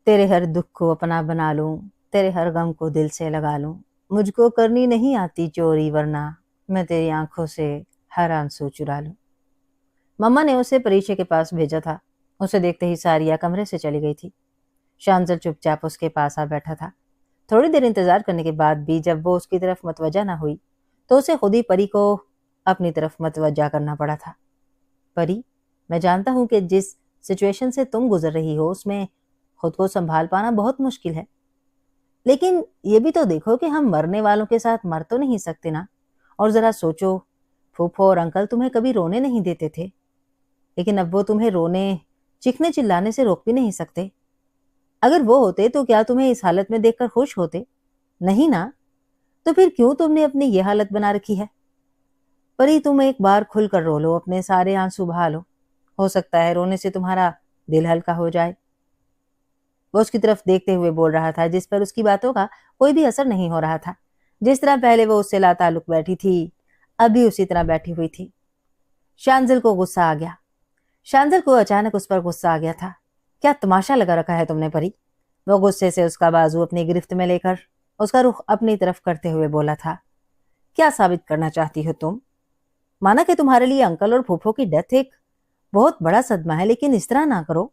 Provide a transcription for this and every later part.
تیرے ہر دکھ کو اپنا بنا لوں، تیرے ہر غم کو دل سے لگا لوں، مجھ کو کرنی نہیں آتی چوری ورنہ میں تیری آنکھوں سے ہر آنسو چرا لوں۔ مما نے اسے پریچے کے پاس بھیجا تھا۔ اسے دیکھتے ہی ساریہ کمرے سے چلی گئی تھی۔ شانزل چپ چاپ اس کے پاس آ بیٹھا تھا۔ تھوڑی دیر انتظار کرنے کے بعد بھی جب وہ اس کی طرف متوجہ نہ ہوئی تو اسے خود ہی پری کو اپنی طرف متوجہ کرنا پڑا تھا۔ پری، میں جانتا ہوں کہ جس سچویشن سے تم گزر رہی ہو اس میں خود کو سنبھال پانا بہت مشکل ہے، لیکن یہ بھی تو دیکھو کہ ہم مرنے والوں کے ساتھ مر تو نہیں سکتے نا۔ اور ذرا سوچو، پھوپھو اور انکل تمہیں کبھی رونے نہیں دیتے تھے، لیکن اب وہ تمہیں رونے، چیخنے چلانے سے روک بھی نہیں سکتے۔ اگر وہ ہوتے تو کیا تمہیں اس حالت میں دیکھ کر خوش ہوتے؟ نہیں نا، تو پھر کیوں تم نے اپنی یہ حالت بنا رکھی ہے؟ پری، تم ایک بار کھل کر رو لو، اپنے سارے آنسو بہا لو، ہو سکتا ہے رونے سے تمہارا دل ہلکا ہو جائے۔ وہ اس کی طرف دیکھتے ہوئے بول رہا تھا، جس پر اس کی باتوں کا کوئی بھی اثر نہیں ہو رہا تھا۔ جس طرح پہلے وہ اس سے لا تعلق بیٹھی تھی، اب بھی اسی طرح بیٹھی ہوئی تھی۔ شانزل کو غصہ آ گیا۔ شانزل کو اچانک اس پر غصہ آ گیا تھا۔ کیا تماشا لگا رکھا ہے تم نے پری؟ وہ غصے سے اس کا بازو اپنی گرفت میں لے کر اس کا رخ اپنی طرف کرتے ہوئے بولا تھا۔ کیا ثابت کرنا چاہتی ہو تم؟ مانا کہ تمہارے لیے انکل اور پھوپھو کی ڈیتھ ایک بہت بڑا صدمہ ہے، لیکن اس طرح نہ کرو،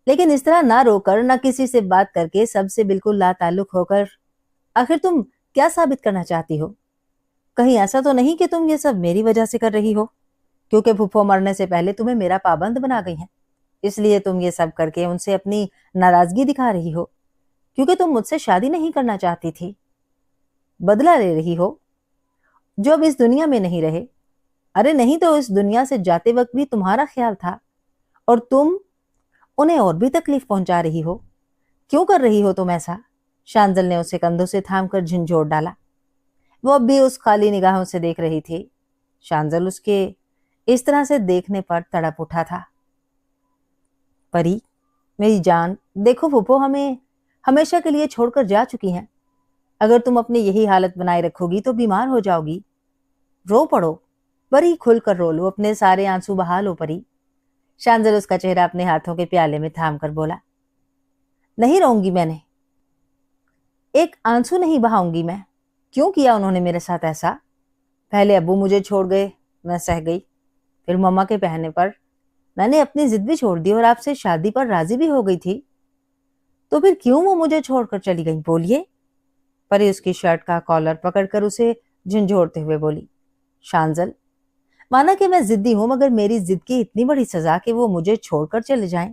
لیکن اس طرح نہ رو کر، نہ کسی سے بات کر کے، سب سے بالکل لا تعلق ہو کر آخر تم کیا ثابت کرنا چاہتی ہو؟ کہیں ایسا تو نہیں کہ تم یہ سب میری وجہ سے کر رہی ہو، کیونکہ پھوپھو مرنے سے پہلے تمہیں میرا پابند بنا گئی ہیں، اس لیے تم یہ سب کر کے ان سے اپنی ناراضگی دکھا رہی ہو، کیونکہ تم مجھ سے شادی نہیں کرنا چاہتی تھی، بدلہ لے رہی ہو جو اب اس دنیا میں نہیں رہے۔ ارے نہیں تو اس دنیا سے جاتے وقت بھی تمہارا خیال تھا، اور تم انہیں اور بھی تکلیف پہنچا رہی ہو۔ کیوں کر رہی ہو تم ایسا؟ شانزل نے اسے کندھوں سے تھام کر جھنجھوڑ ڈالا۔ وہ اب بھی اس خالی نگاہوں سے دیکھ رہی تھی۔ شانزل اس کے اس طرح سے دیکھنے پر تڑپ اٹھا تھا۔ پری، میری جان، دیکھو پھوپھو ہمیں ہمیشہ کے لیے چھوڑ کر جا چکی ہیں۔ اگر تم اپنی یہی حالت بنائے رکھو گی تو بیمار ہو جاؤ گی۔ رو پڑو پری، کھل کر رو لو، اپنے سارے آنسو بہا لو پری۔ شانزل اس کا چہرہ اپنے ہاتھوں کے پیالے میں تھام کر بولا۔ نہیں رہوں گی، میں نے ایک آنسو نہیں بہاؤں گی میں۔ کیوں کیا انہوں نے میرے ساتھ ایسا؟ پہلے ابو مجھے چھوڑ گئے، میں سہ گئی، پھر مما کے کہنے پر میں نے اپنی ضد بھی چھوڑ دی اور آپ سے شادی پر راضی بھی ہو گئی تھی، تو پھر کیوں وہ مجھے چھوڑ کر چلی گئی؟ بولیے۔ پری اس کی شرٹ کا کالر پکڑ کر اسے جھنجھوڑتے ہوئے بولی۔ شانزل، مانا کہ میں ضدی ہوں، مگر میری ضد کی اتنی بڑی سزا کہ وہ مجھے چھوڑ کر چلے جائیں۔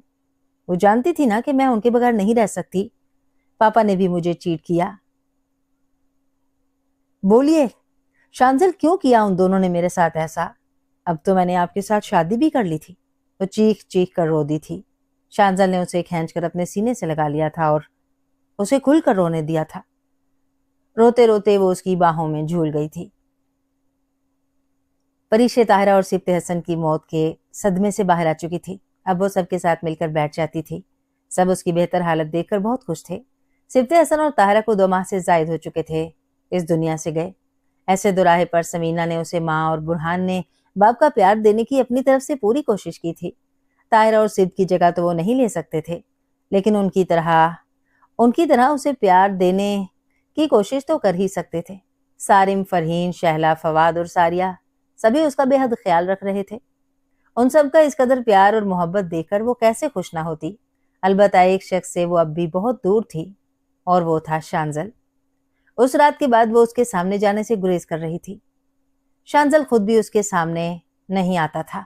وہ جانتی تھی نا کہ میں ان کے بغیر نہیں رہ سکتی۔ پاپا نے بھی مجھے چیٹ کیا۔ بولیے شانزل، کیوں کیا ان دونوں نے میرے ساتھ ایسا؟ اب تو میں نے آپ کے ساتھ شادی بھی کر لی تھی۔ وہ چیخ چیخ کر رو دی تھی۔ شانزل نے اسے کھینچ کر اپنے سینے سے لگا لیا تھا اور اسے کھل کر رونے دیا تھا۔ روتے روتے وہ اس کی باہوں میں جھول گئی تھی۔ پریش طاہرہ اور صبت حسن کی موت کے صدمے سے باہر آ چکی تھی۔ اب وہ سب کے ساتھ مل کر بیٹھ جاتی تھی۔ سب اس کی بہتر حالت دیکھ کر بہت خوش تھے۔ صبت حسن اور طاہرہ کو 2 ماہ سے زائد ہو چکے تھے، اس دنیا سے گئے۔ ایسے دوراہے پر سمینہ نے اسے ماں اور برہان نے باپ کا پیار دینے کی اپنی طرف سے پوری کوشش کی تھی۔ طاہرہ اور صبت کی جگہ تو وہ نہیں لے سکتے تھے، لیکن ان کی طرح اسے پیار دینے کی کوشش تو کر ہی سکتے تھے۔ سارم، فرحین، شہلا، فواد اور ساریہ سبھی اس کا بے حد خیال رکھ رہے تھے۔ ان سب کا اس قدر پیار اور محبت دیکھ کر وہ کیسے خوش نہ ہوتی؟ البتہ ایک شخص سے وہ اب بھی بہت دور تھی، اور وہ تھا شانزل۔ اس رات کے بعد وہ اس کے سامنے جانے سے گریز کر رہی تھی۔ شانزل خود بھی اس کے سامنے نہیں آتا تھا۔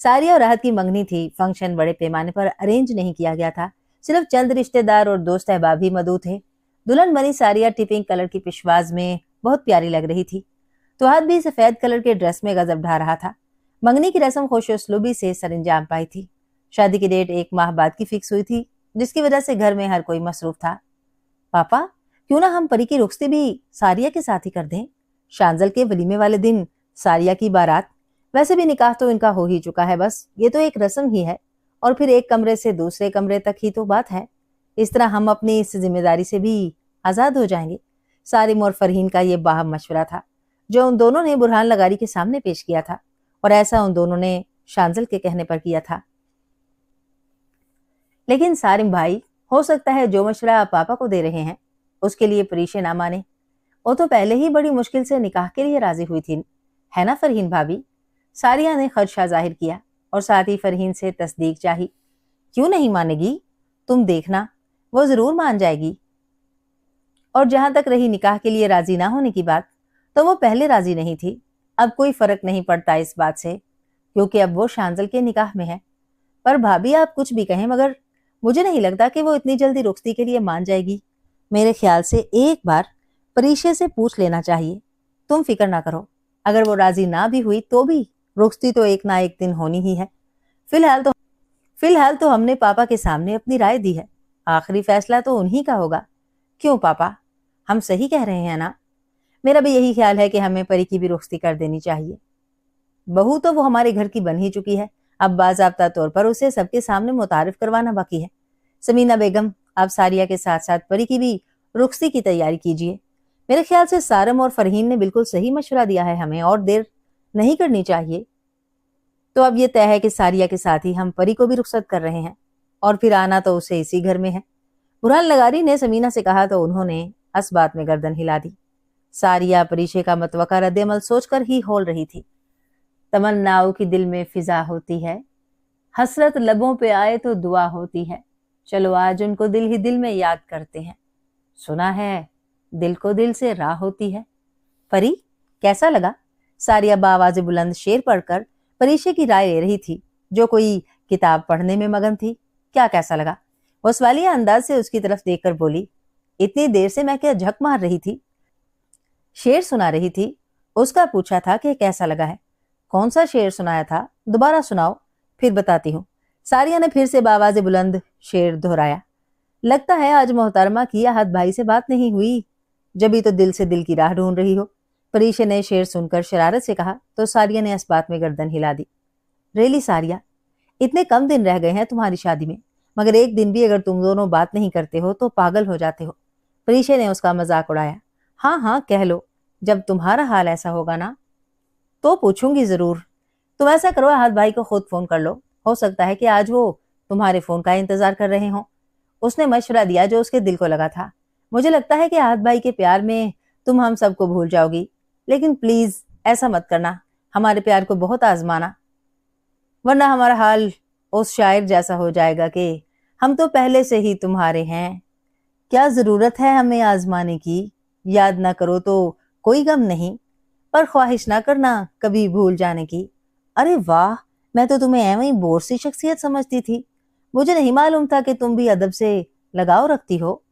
ساریہ اور راحت کی منگنی تھی۔ فنکشن بڑے پیمانے پر ارینج نہیں کیا گیا تھا، صرف چند رشتہ دار اور دوست احباب ہی مدعو تھے۔ دلہن بنی ساریہ ٹپنگ کلر کی پشواز میں بہت پیاری لگ رہی تھی۔ توحاد بھی سفید کلر کے ڈریس میں غضب ڈھا رہا تھا۔ منگنی کی رسم خوش اسلوبی سے سر انجام پائی تھی۔ شادی کی ڈیٹ 1 ماہ بعد کی فکس ہوئی تھی، جس کی وجہ سے گھر میں ہر کوئی مصروف تھا۔ پاپا، کیوں نہ ہم پری کی رخصتی بھی ساریہ کے ساتھ ہی کر دیں؟ شانزل کے ولیمے والے دن ساریہ کی بارات، ویسے بھی نکاح تو ان کا ہو ہی چکا ہے، بس یہ تو ایک رسم ہی ہے، اور پھر ایک کمرے سے دوسرے کمرے تک ہی تو بات ہے۔ اس طرح ہم اپنی اس ذمہ داری سے بھی آزاد ہو جائیں گے۔ سارم اور فرحین کا یہ باہم مشورہ تھا، جو ان دونوں نے برہان لغاری کے سامنے پیش کیا تھا، اور ایسا ان دونوں نے شانزل کے کہنے پر کیا تھا۔ लेकिन सारिम भाई, हो सकता है जो मशवरा आप पापा को दे रहे हैं उसके लिए परीशे ना माने। वो तो पहले ही बड़ी मुश्किल से निकाह के लिए राजी हुई थी, है ना फरहीन भाभी? सारिया ने खदशा जाहिर किया और साथ ही फरहीन से तस्दीक चाही। क्यों नहीं मानेगी? तुम देखना, वो जरूर मान जाएगी। और जहां तक रही निकाह के लिए राजी ना होने की बात, तो वो पहले राजी नहीं थी। अब कोई फर्क नहीं पड़ता इस बात से, क्योंकि अब वो शांजल के निकाह में है। पर भाभी, आप कुछ भी कहें, मगर मुझे नहीं लगता कि वो इतनी जल्दी रुखसती के लिए मान जाएगी। मेरे ख्याल से एक बार परीशे से पूछ लेना चाहिए। तुम फिक्र ना करो, अगर वो राजी ना भी हुई तो भी रुखसती तो एक ना एक दिन होनी ही है। फिलहाल तो हमने पापा के सामने अपनी राय दी है, आखिरी फैसला तो उन्हीं का होगा। क्यों पापा, हम सही कह रहे हैं ना? मेरा भी यही ख्याल है कि हमें परी की भी रुखसती कर देनी चाहिए। बहू तो वो हमारे घर की बन ही चुकी है, अब बाज़ाब्ता तौर पर उसे सबके सामने मुतारिफ करवाना बाकी है। समीना बेगम, आप सारिया के साथ साथ परी की भी रुखसती की तैयारी कीजिए। मेरे ख्याल से सारम और फरहीन ने बिल्कुल सही मशवरा दिया है, हमें और देर नहीं करनी चाहिए। तो अब ये तय है कि सारिया के साथ ही हम परी को भी रुखसत कर रहे हैं, और फिर आना तो उसे इसी घर में है। बुरहान लगारी ने समीना से कहा तो उन्होंने इस बात में गर्दन हिला दी। सारिया परीशे का मतवका रद्द-ए-अमल सोचकर ही होल रही थी। तमन्नाओं की दिल में फिजा होती है, हसरत लबों पे आए तो दुआ होती है, चलो आज उनको दिल ही दिल में याद करते हैं। सुना है दिल को दिल से राह होती है। परी, कैसा लगा? सारिया बावाज़े बुलंद शेर पढ़कर परीशे की राय ले रही थी, जो कोई किताब पढ़ने में मगन थी। क्या कैसा लगा? वो सवालिया अंदाज से उसकी तरफ देखकर बोली, इतनी देर से मैं क्या झक मार रही थी, शेर सुना रही थी। उसका पूछा था कि कैसा लगा है। कौन सा शेर सुनाया था? दोबारा सुनाओ, फिर बताती हूँ। सारिया ने फिर से बावाज़े बुलंद शेर दोहराया। लगता है आज मोहतरमा की आहत भाई से बात नहीं हुई, जभी तो दिल से दिल की राह ढूंढ रही हो। परीशे ने शेर सुनकर शरारत से कहा तो सारिया ने इस बात में गर्दन हिला दी। रेली सारिया, इतने कम दिन रह गए हैं तुम्हारी शादी में, मगर एक दिन भी अगर तुम दोनों बात नहीं करते हो तो पागल हो जाते हो। परीशे ने उसका मजाक उड़ाया। हाँ हाँ कह लो, जब तुम्हारा हाल ऐसा होगा ना तो पूछूंगी जरूर। तुम ऐसा करो, आहत भाई को खुद फोन कर लो, हो सकता है कि आज वो तुम्हारे फोन का इंतजार कर रहे हों। उसने मशवरा दिया जो उसके दिल को लगा था। मुझे लगता है कि आहत भाई के प्यार में तुम हम सबको भूल जाओगी, लेकिन प्लीज ऐसा मत करना, हमारे प्यार को बहुत आजमाना, वरना हमारा हाल उस शायर जैसा हो जाएगा कि हम तो पहले से ही तुम्हारे हैं। क्या जरूरत है हमें आजमाने की? याद ना करो तो कोई गम नहीं, पर ख्वाहिश ना करना कभी भूल जाने की। अरे वाह, मैं तो तुम्हें एवं ही बोर सी शख्सियत समझती थी। मुझे नहीं मालूम था कि तुम भी अदब से लगाव रखती हो।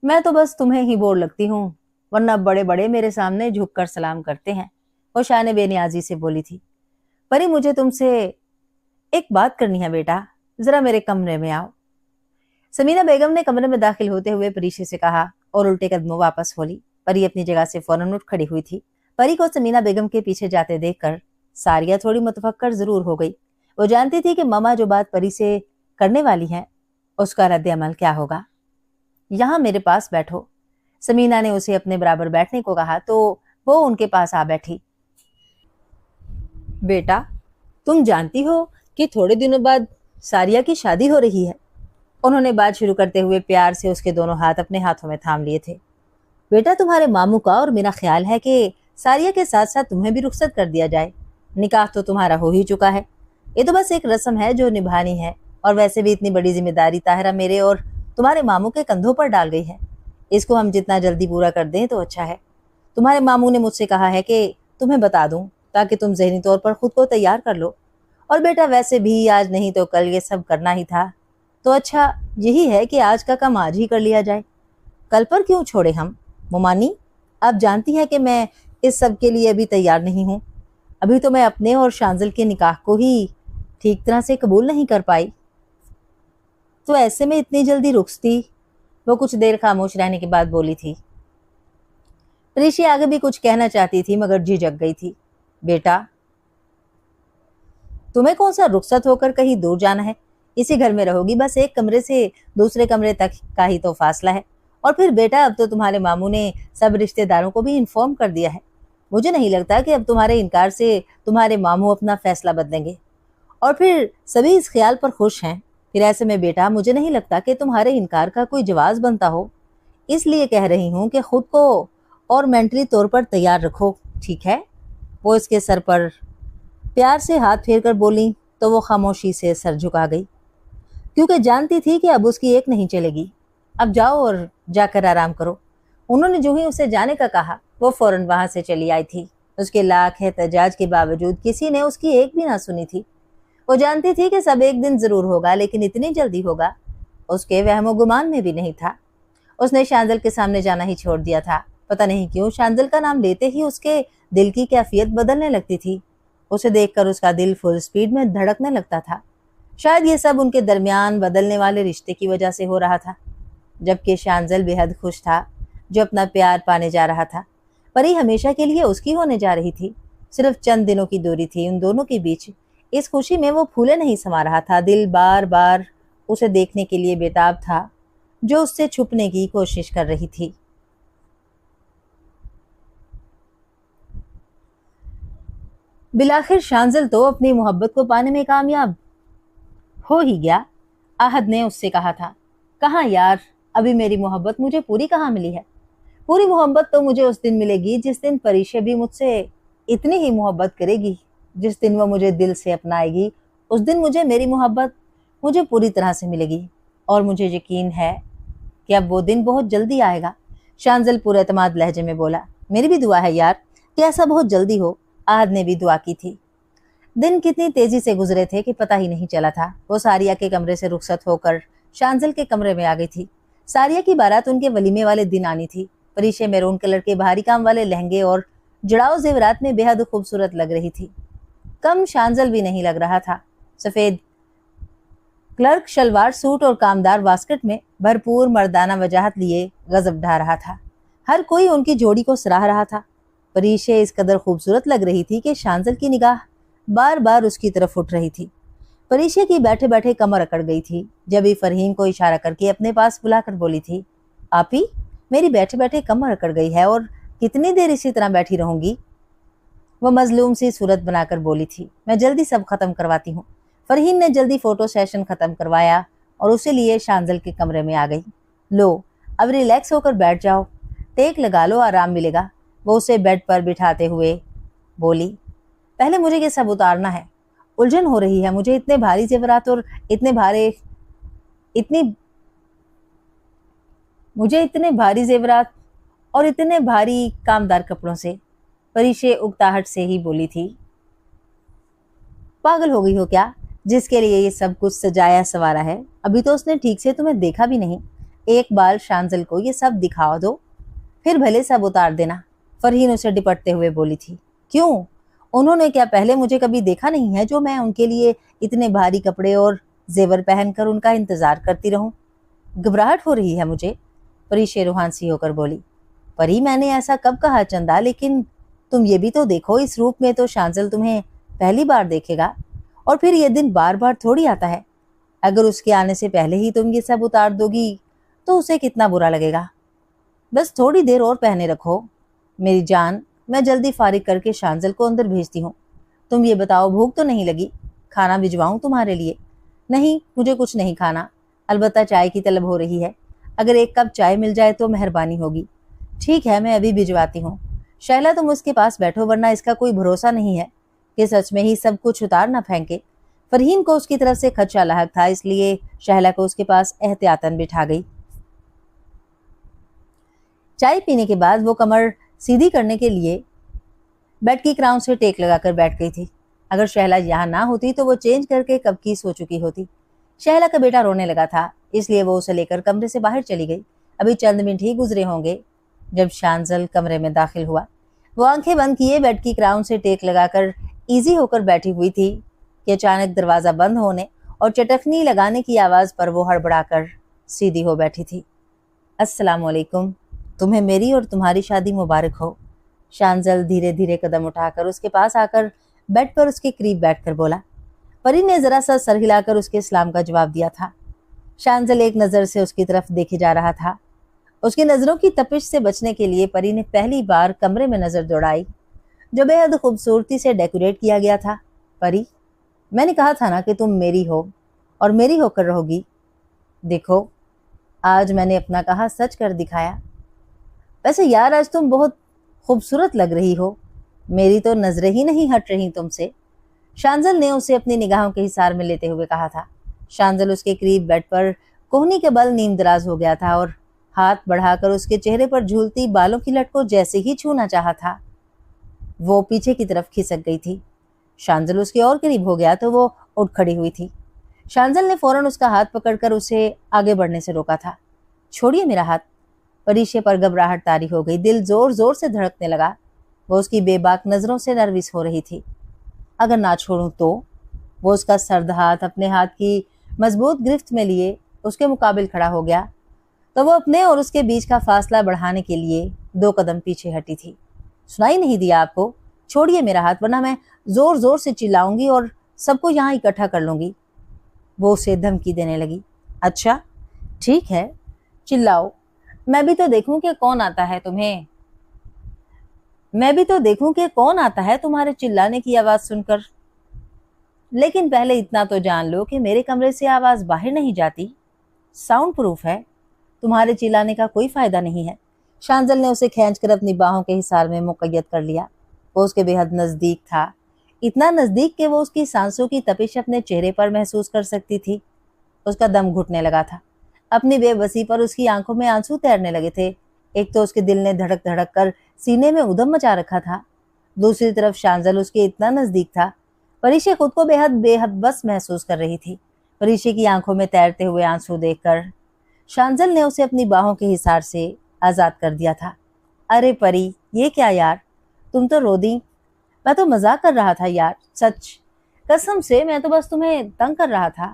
मैं तो बस तुम्हें ही बोर लगती हूँ, वरना बड़े बड़े मेरे सामने झुककर सलाम करते हैं, वो शान बेनियाजी से बोली थी। परी, मुझे तुमसे एक बात करनी है बेटा, जरा मेरे कमरे में आओ। समीना बेगम ने कमरे में दाखिल होते हुए परीशे से कहा और उल्टे कदमों वापस होली। परी अपनी जगह से फौरन उठ खड़ी हुई थी। परी को समीना बेगम के पीछे जाते देखकर सारिया थोड़ी मुतफक्कर जरूर हो गई। वो जानती थी कि मामा जो बात परी से करने वाली है उसका रद्द अमल क्या होगा। यहाँ मेरे पास बैठो। समीना ने उसे अपने बराबर बैठने को कहा तो वो उनके पास आ बैठी। बेटा, तुम जानती हो कि थोड़े दिनों बाद सारिया की शादी हो रही है। उन्होंने बात शुरू करते हुए प्यार से उसके दोनों हाथ अपने हाथों में थाम लिए थे। बेटा, तुम्हारे मामू का और मेरा ख्याल है कि सारिया के साथ साथ तुम्हें भी रुखसत कर दिया जाए। निकाह तो तुम्हारा हो ही चुका है, ये तो बस एक रस्म है जो निभानी है, और वैसे भी इतनी बड़ी जिम्मेदारी ताहिरा मेरे और तुम्हारे मामू के कंधों पर डाल गई है। इसको हम जितना जल्दी पूरा कर दें तो अच्छा है। तुम्हारे मामू ने मुझसे कहा है कि तुम्हें बता दूं ताकि तुम ज़हनी तौर पर खुद को तैयार कर लो। और बेटा, वैसे भी आज नहीं तो कल ये सब करना ही था, तो अच्छा यही है कि आज का काम आज ही कर लिया जाए, कल पर क्यों छोड़े हम। मोमानी, आप जानती हैं कि मैं इस सब के लिए अभी तैयार नहीं हूँ। अभी तो मैं अपने और शांजल के निकाह को ही ठीक तरह से कबूल नहीं कर पाई, तो ऐसे में इतनी जल्दी रुखसती। वो कुछ देर खामोश रहने के बाद बोली थी। ऋषि आगे भी कुछ कहना चाहती थी मगर झिझक गई थी। बेटा, तुम्हें कौन सा रुखसत होकर कहीं दूर जाना है, इसी घर में रहोगी, बस एक कमरे से दूसरे कमरे तक का ही तो फासला है। और फिर बेटा, अब तो तुम्हारे मामू ने सब रिश्तेदारों को भी इन्फॉर्म कर दिया है। मुझे नहीं लगता कि अब तुम्हारे इनकार से तुम्हारे मामू अपना फैसला बदलेंगे, और फिर सभी इस ख्याल पर खुश हैं। پھر ایسے میں بیٹا مجھے نہیں لگتا کہ تمہارے انکار کا کوئی جواز بنتا ہو، اس لیے کہہ رہی ہوں کہ خود کو اور مینٹلی طور پر تیار رکھو، ٹھیک ہے؟ وہ اس کے سر پر پیار سے ہاتھ پھیر کر بولی تو وہ خاموشی سے سر جھکا گئی، کیونکہ جانتی تھی کہ اب اس کی ایک نہیں چلے گی۔ اب جاؤ اور جا کر آرام کرو۔ انہوں نے جو ہی اسے جانے کا کہا وہ فوراً وہاں سے چلی آئی تھی۔ اس کے لاکھ احتجاج کے باوجود کسی نے اس کی ایک بھی نہ سنی تھی۔ وہ جانتی تھی کہ سب ایک دن ضرور ہوگا، لیکن اتنی جلدی ہوگا اس کے وہم و گمان میں بھی نہیں تھا۔ اس نے شانزل کے سامنے جانا ہی چھوڑ دیا تھا۔ پتہ نہیں کیوں شانزل کا نام لیتے ہی اس کے دل کی کیفیت بدلنے لگتی تھی۔ اسے دیکھ کر اس کا دل فل سپیڈ میں دھڑکنے لگتا تھا۔ شاید یہ سب ان کے درمیان بدلنے والے رشتے کی وجہ سے ہو رہا تھا، جبکہ شانزل بے حد خوش تھا جو اپنا پیار پانے جا رہا تھا۔ پری ہمیشہ کے لیے اس کی ہونے جا رہی تھی۔ صرف چند دنوں کی دوری تھی ان دونوں کے بیچ۔ اس خوشی میں وہ پھولے نہیں سما رہا تھا۔ دل بار بار اسے دیکھنے کے لیے بےتاب تھا، جو اس سے چھپنے کی کوشش کر رہی تھی۔ بالآخر شانزل تو اپنی محبت کو پانے میں کامیاب ہو ہی گیا۔ آہد نے اس سے کہا تھا، کہاں یار، ابھی میری محبت مجھے پوری کہاں ملی ہے؟ پوری محبت تو مجھے اس دن ملے گی جس دن پریشے بھی مجھ سے اتنی ہی محبت کرے گی۔ جس دن وہ مجھے دل سے اپنائے گی اس دن مجھے میری محبت مجھے پوری طرح سے ملے گی، اور مجھے یقین ہے کہ اب وہ دن بہت جلدی آئے گا۔ شانزل پورے اعتماد لہجے میں بولا، میری بھی دعا ہے یار کہ ایسا بہت جلدی ہو۔ آہد نے بھی دعا کی تھی۔ دن کتنی تیزی سے گزرے تھے کہ پتہ ہی نہیں چلا تھا۔ وہ ساریہ کے کمرے سے رخصت ہو کر شانزل کے کمرے میں آ گئی تھی۔ ساریہ کی بارات ان کے ولیمے والے دن آنی تھی۔ پریشے میرون کلر کے بھاری کام والے لہنگے اور جڑاؤ زیورات میں بے حد خوبصورت لگ رہی تھی۔ کم شانزل بھی نہیں لگ رہا تھا۔ سفید کلرک شلوار سوٹ اور کامدار واسکٹ میں بھرپور مردانہ وجاہت لیے غضب ڈھا رہا تھا۔ ہر کوئی ان کی جوڑی کو سراہ رہا تھا۔ پریشے اس قدر خوبصورت لگ رہی تھی کہ شانزل کی نگاہ بار بار اس کی طرف اٹھ رہی تھی۔ پریشے کی بیٹھے بیٹھے کمر اکڑ گئی تھی، جب ہی فرحین کو اشارہ کر کے اپنے پاس بلا کر بولی تھی، آپی میری بیٹھے بیٹھے کمر اکڑ گئی ہے اور کتنی دیر اسی طرح بیٹھی رہوں گی؟ وہ مظلوم سی صورت بنا کر بولی تھی، میں جلدی سب ختم کرواتی ہوں۔ فرحین نے جلدی فوٹو سیشن ختم کروایا اور اسے لیے شانزل کے کمرے میں آ گئی۔ لو اب ریلیکس ہو کر بیٹھ جاؤ، ٹیک لگا لو، آرام ملے گا۔ وہ اسے بیڈ پر بٹھاتے ہوئے بولی، پہلے مجھے یہ سب اتارنا ہے، الجھن ہو رہی ہے مجھے اتنے بھاری زیورات اور اتنے بھاری کامدار کپڑوں سے۔ پریشے اکتاہٹ سے ہی بولی تھی، پاگل ہو گئی ہو کیا؟ جس کے لیے یہ سب کچھ سجایا سوارا ہے، ابھی تو اس نے ٹھیک سے تمہیں دیکھا بھی نہیں۔ ایک بار شانزل کو یہ سب دکھا دو، پھر بھلے سب اتار دینا۔ فرحین اسے ڈپٹتے ہوئے بولی تھی، کیوں؟ انہوں نے کیا پہلے مجھے کبھی دیکھا نہیں ہے جو میں ان کے لیے اتنے بھاری کپڑے اور زیور پہن کر ان کا انتظار کرتی رہوں؟ گھبراہٹ ہو رہی ہے مجھے۔ پریشے روحان سی ہو کر بولی، پری میں نے ایسا کب کہا چندا، لیکن تم یہ بھی تو دیکھو، اس روپ میں تو شانزل تمہیں پہلی بار دیکھے گا، اور پھر یہ دن بار بار تھوڑی آتا ہے۔ اگر اس کے آنے سے پہلے ہی تم یہ سب اتار دو گی تو اسے کتنا برا لگے گا۔ بس تھوڑی دیر اور پہنے رکھو میری جان، میں جلدی فارغ کر کے شانزل کو اندر بھیجتی ہوں۔ تم یہ بتاؤ بھوک تو نہیں لگی؟ کھانا بھجواؤں تمہارے لیے؟ نہیں مجھے کچھ نہیں کھانا، البتہ چائے کی طلب ہو رہی ہے، اگر ایک کپ چائے مل جائے تو مہربانی ہوگی۔ ٹھیک ہے میں ابھی بھجواتی ہوں۔ شہلا تم اس کے پاس بیٹھو، ورنہ اس کا کوئی بھروسہ نہیں ہے کہ سچ میں ہی سب کچھ اتار نہ پھینکے۔ فرحین کو اس کی طرف سے خدشہ لاحق تھا، اس لیے شہلا کو اس کے پاس احتیاطاً بٹھا گئی۔ چائے پینے کے بعد وہ کمر سیدھی کرنے کے لیے بیڈ کی کراؤن سے ٹیک لگا کر بیٹھ گئی تھی۔ اگر شہلا یہاں نہ ہوتی تو وہ چینج کر کے کب کی سو چکی ہوتی۔ شہلا کا بیٹا رونے لگا تھا، اس لیے وہ اسے لے کر کمرے سے باہر چلی گئی۔ ابھی چند منٹ ہی گزرے ہوں گے جب شانزل کمرے میں داخل ہوا۔ وہ آنکھیں بند کیے بیڈ کی کراؤن سے ٹیک لگا کر ایزی ہو کر بیٹھی ہوئی تھی کہ اچانک دروازہ بند ہونے اور چٹکنی لگانے کی آواز پر وہ ہڑبڑا کر سیدھی ہو بیٹھی تھی۔ السلام علیکم، تمہیں میری اور تمہاری شادی مبارک ہو۔ شانزل دھیرے دھیرے قدم اٹھا کر اس کے پاس آ کر بیڈ پر اس کے قریب بیٹھ کر بولا۔ پری نے ذرا سا سر ہلا کر اس کے اسلام کا جواب دیا تھا۔ شانزل ایک نظر سے اس کی طرف دیکھے جا رہا تھا۔ اس کی نظروں کی تپش سے بچنے کے لیے پری نے پہلی بار کمرے میں نظر دوڑائی جو بے حد خوبصورتی سے ڈیکوریٹ کیا گیا تھا۔ پری، میں نے کہا تھا نا کہ تم میری ہو۔ और मेरी होकर रहोगी। देखो, आज मैंने अपना कहा सच कर दिखाया। वैसे यार, आज तुम बहुत खूबसूरत लग रही हो, मेरी तो नजरें ही नहीं हट रही तुमसे। शांजल ने उसे अपनी निगाहों के हिसार में लेते हुए कहा था। शांजल उसके करीब बेड पर कोहनी के बल नीम दराज हो गया था और हाथ बढ़ाकर उसके चेहरे पर झूलती बालों की लट को जैसे ही छूना चाहा था, वो पीछे की तरफ खिसक गई थी। शांजल उसके और करीब हो गया तो वो उठ खड़ी हुई थी। शांजल ने फौरन उसका हाथ पकड़कर उसे आगे बढ़ने से रोका था। छोड़िए मेरा हाथ। परिशे पर घबराहट तारी हो गई, दिल जोर जोर से धड़कने लगा। वो उसकी बेबाक नजरों से नर्वस हो रही थी। अगर ना छोड़ूं तो? वो उसका सर्द हाथ अपने हाथ की मजबूत गिरफ्त में लिए उसके मुकाबिल खड़ा हो गया तो वो अपने और उसके बीच का फासला बढ़ाने के लिए 2 कदम पीछे हटी थी। सुनाई नहीं दिया आपको? छोड़िए मेरा हाथ, वरना मैं जोर जोर से चिल्लाऊंगी और सबको यहाँ इकट्ठा कर लूंगी। वो उसे धमकी देने लगी। अच्छा ठीक है, चिल्लाओ, मैं भी तो देखूं कि कौन आता है तुम्हें। मैं भी तो देखूं कि कौन आता है तुम्हारे चिल्लाने की आवाज सुनकर। लेकिन पहले इतना तो जान लो कि मेरे कमरे से आवाज बाहर नहीं जाती, साउंड प्रूफ है, तुम्हारे चिल्लाने का कोई फायदा नहीं है। शांजल ने उसे खींचकर अपनी बाहों के हिसार में मुक़य्यद कर लिया। वो उसके बेहद नजदीक था, इतना नजदीक कि वो उसकी सांसों की तपिश अपने चेहरे पर महसूस कर सकती थी। उसका दम घुटने लगा था। अपनी बेबसी पर उसकी आंखों में आंसू तैरने लगे थे। एक तो उसके दिल ने धड़क धड़क कर सीने में उधम मचा रखा था, दूसरी तरफ शांजल उसके इतना नजदीक था। परिशे खुद को बेहद बेहद बस महसूस कर रही थी। परिशे की आंखों में तैरते हुए आंसू देखकर शांजल ने उसे अपनी बाहों के हिसार से आजाद कर दिया था। अरे परी, ये क्या यार, तुम तो रो दी। मैं तो मजाक कर रहा था यार, सच कसम से मैं तो बस तुम्हें तंग कर रहा था।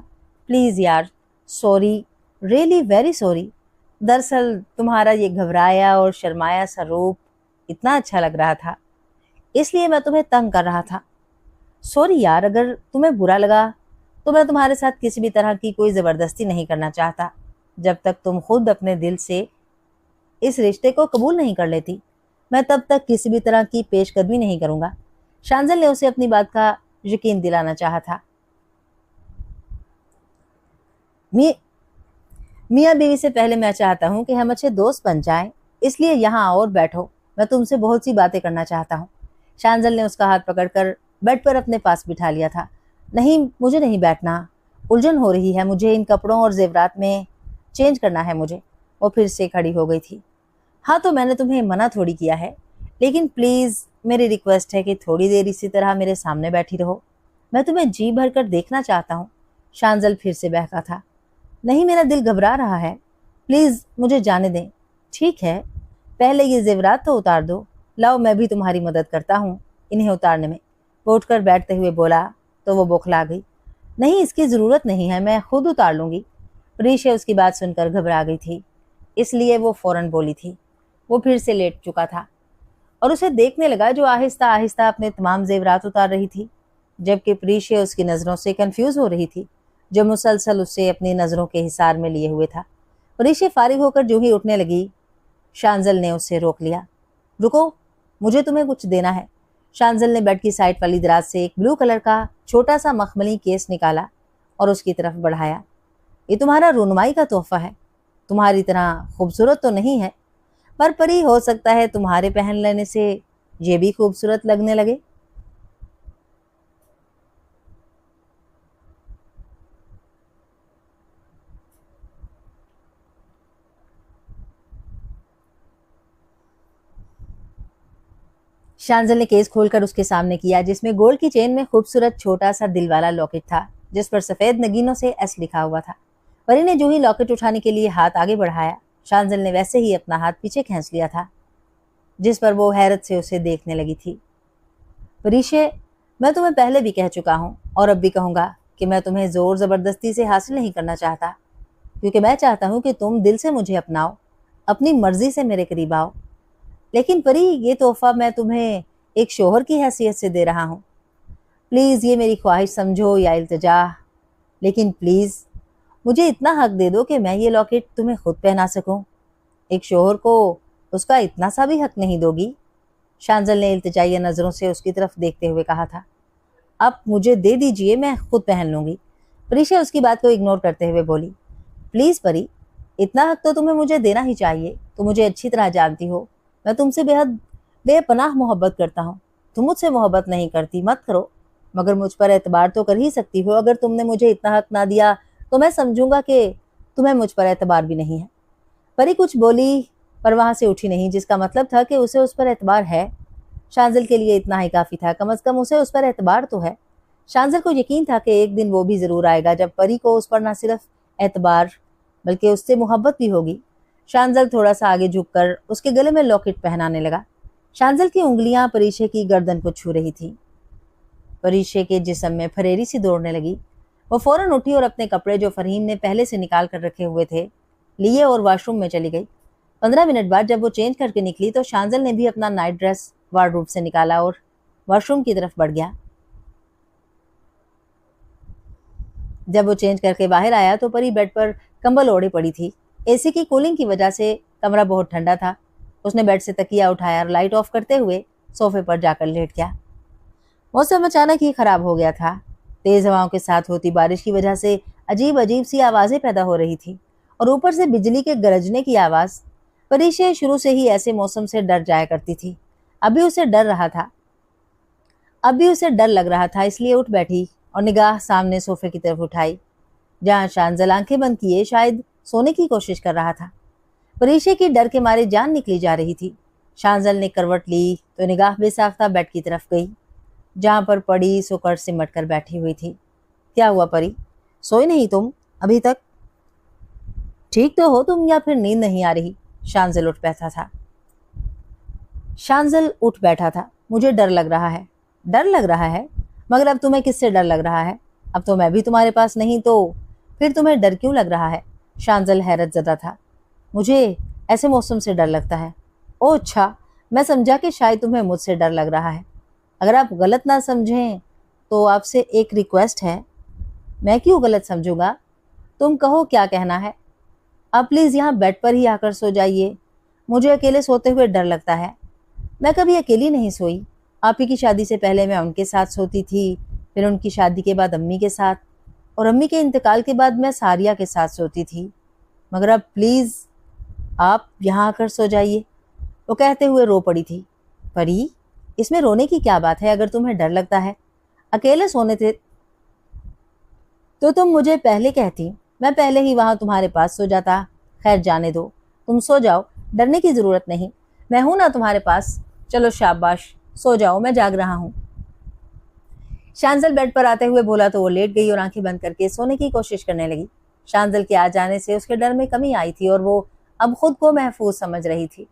प्लीज यार, सॉरी, रियली वेरी सॉरी। दरअसल तुम्हारा ये घबराया और शर्माया सा रूप इतना अच्छा लग रहा था, इसलिए मैं तुम्हें तंग कर रहा था। सॉरी यार, अगर तुम्हें बुरा लगा तो मैं तुम्हारे साथ किसी भी तरह की कोई जबरदस्ती नहीं करना चाहता। जब तक तुम खुद अपने दिल से इस रिश्ते को कबूल नहीं कर लेती, मैं तब तक किसी भी तरह की पेशकदमी नहीं करूंगा। शांजल ने उसे अपनी बात का यकीन दिलाना चाहा था। मियाँ बीवी से पहले मैं चाहता हूँ कि हम अच्छे दोस्त बन जाएं, इसलिए यहाँ आओ और बैठो, मैं तुमसे बहुत सी बातें करना चाहता हूँ। शांजल ने उसका हाथ पकड़कर बेड पर अपने पास बिठा लिया था। नहीं, मुझे नहीं बैठना, उलझन हो रही है मुझे, इन कपड़ों और जेवरात में चेंज करना है मुझे। वो फिर से खड़ी हो गई थी। हाँ तो मैंने तुम्हें मना थोड़ी किया है, लेकिन प्लीज मेरी रिक्वेस्ट है कि थोड़ी देर इसी तरह मेरे सामने बैठी रहो, मैं तुम्हें जी भर कर देखना चाहता हूँ। शांजल फिर से बहका था। नहीं, मेरा दिल घबरा रहा है, प्लीज मुझे जाने दें। ठीक है, पहले ये जेवरात तो उतार दो, लाओ मैं भी तुम्हारी मदद करता हूँ इन्हें उतारने में। वो उठकर बैठते हुए बोला तो वो बौखला गई। नहीं, इसकी जरूरत नहीं है, मैं खुद उतार लूंगी। परिशे उसकी बात सुनकर घबरा गई थी, इसलिए वो फौरन बोली थी। वो फिर से लेट चुका था और उसे देखने लगा जो आहिस्ता आहिस्ता अपने तमाम जेवरात उतार रही थी, जबकि परिशे उसकी नजरों से कंफ्यूज हो रही थी, जो मुसलसल उसे अपनी नजरों के हिसार में लिए हुए था। परिशे फारिग होकर जो ही उठने लगी, शांजल ने उसे रोक लिया। रुको, मुझे तुम्हें कुछ देना है। शांजल ने बेड की साइड वाली दराज से एक ब्लू कलर का छोटा सा मखमली केस निकाला और उसकी तरफ बढ़ाया। ये तुम्हारा रुनमाई का तोहफा है, तुम्हारी तरह खूबसूरत तो नहीं है, पर परी हो सकता है तुम्हारे पहन लेने से ये भी खूबसूरत लगने लगे। शांजल ने केस खोलकर उसके सामने किया, जिसमें गोल्ड की चेन में खूबसूरत छोटा सा दिल वाला लॉकेट था, जिस पर सफेद नगीनों से एस लिखा हुआ था। परी ने जो ही लॉकेट उठाने के लिए हाथ आगे बढ़ाया, शांजल ने वैसे ही अपना हाथ पीछे खींच लिया था, जिस पर वो हैरत से उसे देखने लगी थी। परिशे, मैं तुम्हें पहले भी कह चुका हूँ और अब भी कहूंगा कि मैं तुम्हें जोर जबरदस्ती से हासिल नहीं करना चाहता, क्योंकि मैं चाहता हूँ कि तुम दिल से मुझे अपनाओ, अपनी मर्जी से मेरे करीब आओ। लेकिन परी, ये तोहफा मैं तुम्हें एक शोहर की हैसियत से दे रहा हूँ। प्लीज ये मेरी ख्वाहिश समझो या इल्तिजा, लेकिन प्लीज मुझे इतना हक दे दो कि मैं ये लॉकेट तुम्हें खुद पहना सकूं। एक शोहर को उसका इतना सा भी हक नहीं दोगी? शांजल ने इल्तिजाई नजरों से उसकी तरफ देखते हुए कहा था। अब मुझे दे दीजिए, मैं खुद पहन लूंगी। परीक्षा उसकी बात को इग्नोर करते हुए बोली, प्लीज परी, इतना हक तो तुम्हें मुझे देना ही चाहिए। तुम मुझे अच्छी तरह जानती हो, मैं तुमसे बेहद बेपनाह मोहब्बत करता हूँ। तुम मुझसे मोहब्बत नहीं करती, मत करो, मगर मुझ पर एतबार तो कर ही सकती हो। अगर तुमने मुझे इतना हक ना दिया तो मैं समझूंगा कि तुम्हें मुझ पर एतबार भी नहीं है। परी कुछ बोली पर वहां से उठी नहीं, जिसका मतलब था कि उसे उस पर एतबार है। शांजल के लिए इतना ही काफी था, कम से कम उसे उस पर एतबार तो है। शांजल को यकीन था कि एक दिन वो भी जरूर आएगा जब परी को उस पर न सिर्फ एतबार बल्कि उससे मोहब्बत भी होगी। शांजल थोड़ा सा आगे झुककर उसके गले में लॉकेट पहनाने लगा। शांजल की उंगलियां परीशे की गर्दन को छू रही थी। परीशे के जिस्म में फरेरी सी दौड़ने लगी। वो फौरन उठी और अपने कपड़े जो फरहीन ने पहले से निकाल कर रखे हुए थे लिए और वॉशरूम में चली गई। 15 मिनट बाद जब वो चेंज करके निकली तो शांजल ने भी अपना नाइट ड्रेस वार्डरोब से निकाला और वॉशरूम की तरफ बढ़ गया। जब वो चेंज करके बाहर आया तो परी बेड पर कंबल ओढ़े पड़ी थी। एसी की कूलिंग की वजह से कमरा बहुत ठंडा था। उसने बेड से तकिया उठाया और लाइट ऑफ करते हुए सोफे पर जाकर लेट गया। मौसम अचानक ही खराब हो गया था। तेज हवाओं के साथ होती बारिश की वजह से अजीब अजीब सी आवाजें पैदा हो रही थी और ऊपर से बिजली के गरजने की आवाज। परीशे शुरू से ही ऐसे मौसम से डर जाया करती थी। अभी उसे डर लग रहा था, इसलिए उठ बैठी और निगाह सामने सोफे की तरफ उठाई, जहां शांजल आंखें बंद किए शायद सोने की कोशिश कर रहा था। परीशे की डर के मारे जान निकली जा रही थी। शांजल ने करवट ली तो निगाह बेसाख्ता बेड की तरफ गई, जहां पर पड़ी सुकर सिमट कर बैठी हुई थी। क्या हुआ परी, सोई नहीं तुम अभी तक? ठीक तो हो तुम या फिर नींद नहीं आ रही? शांजल उठ बैठा था। मुझे डर लग रहा है। डर लग रहा है? मगर अब तुम्हें किससे डर लग रहा है? अब तो मैं भी तुम्हारे पास नहीं, तो फिर तुम्हें डर क्यों लग रहा है? शांजल हैरत ज़दा था। मुझे ऐसे मौसम से डर लगता है। ओह अच्छा, मैं समझा कि शायद तुम्हें मुझसे डर लग रहा है। अगर आप गलत ना समझें तो आपसे एक रिक्वेस्ट है। मैं क्यों गलत समझूंगा? तुम कहो क्या कहना है। आप प्लीज़ यहाँ बेड पर ही आकर सो जाइए। मुझे अकेले सोते हुए डर लगता है। मैं कभी अकेली नहीं सोई। आप ही की शादी से पहले मैं उनके साथ सोती थी, फिर उनकी शादी के बाद अम्मी के साथ, और अम्मी के इंतकाल के बाद मैं सारिया के साथ सोती थी। मगर अब प्लीज़ आप यहाँ आकर सो जाइए। वो कहते हुए रो पड़ी थी। परी, इसमें रोने की क्या बात है? अगर तुम्हें डर लगता है, अकेले सोने थे तो तुम मुझे पहले कहती, मैं पहले ही वहां तुम्हारे पास सो जाता। खैर जाने दो, तुम सो जाओ, डरने की जरूरत नहीं, मैं हूं ना तुम्हारे पास। चलो शाबाश, सो जाओ, मैं जाग रहा हूं। शांजल बेड पर आते हुए बोला तो वो लेट गई और आंखें बंद करके सोने की कोशिश करने लगी। शांजल के आ जाने से उसके डर में कमी आई थी और वो अब खुद को महफूज समझ रही थी,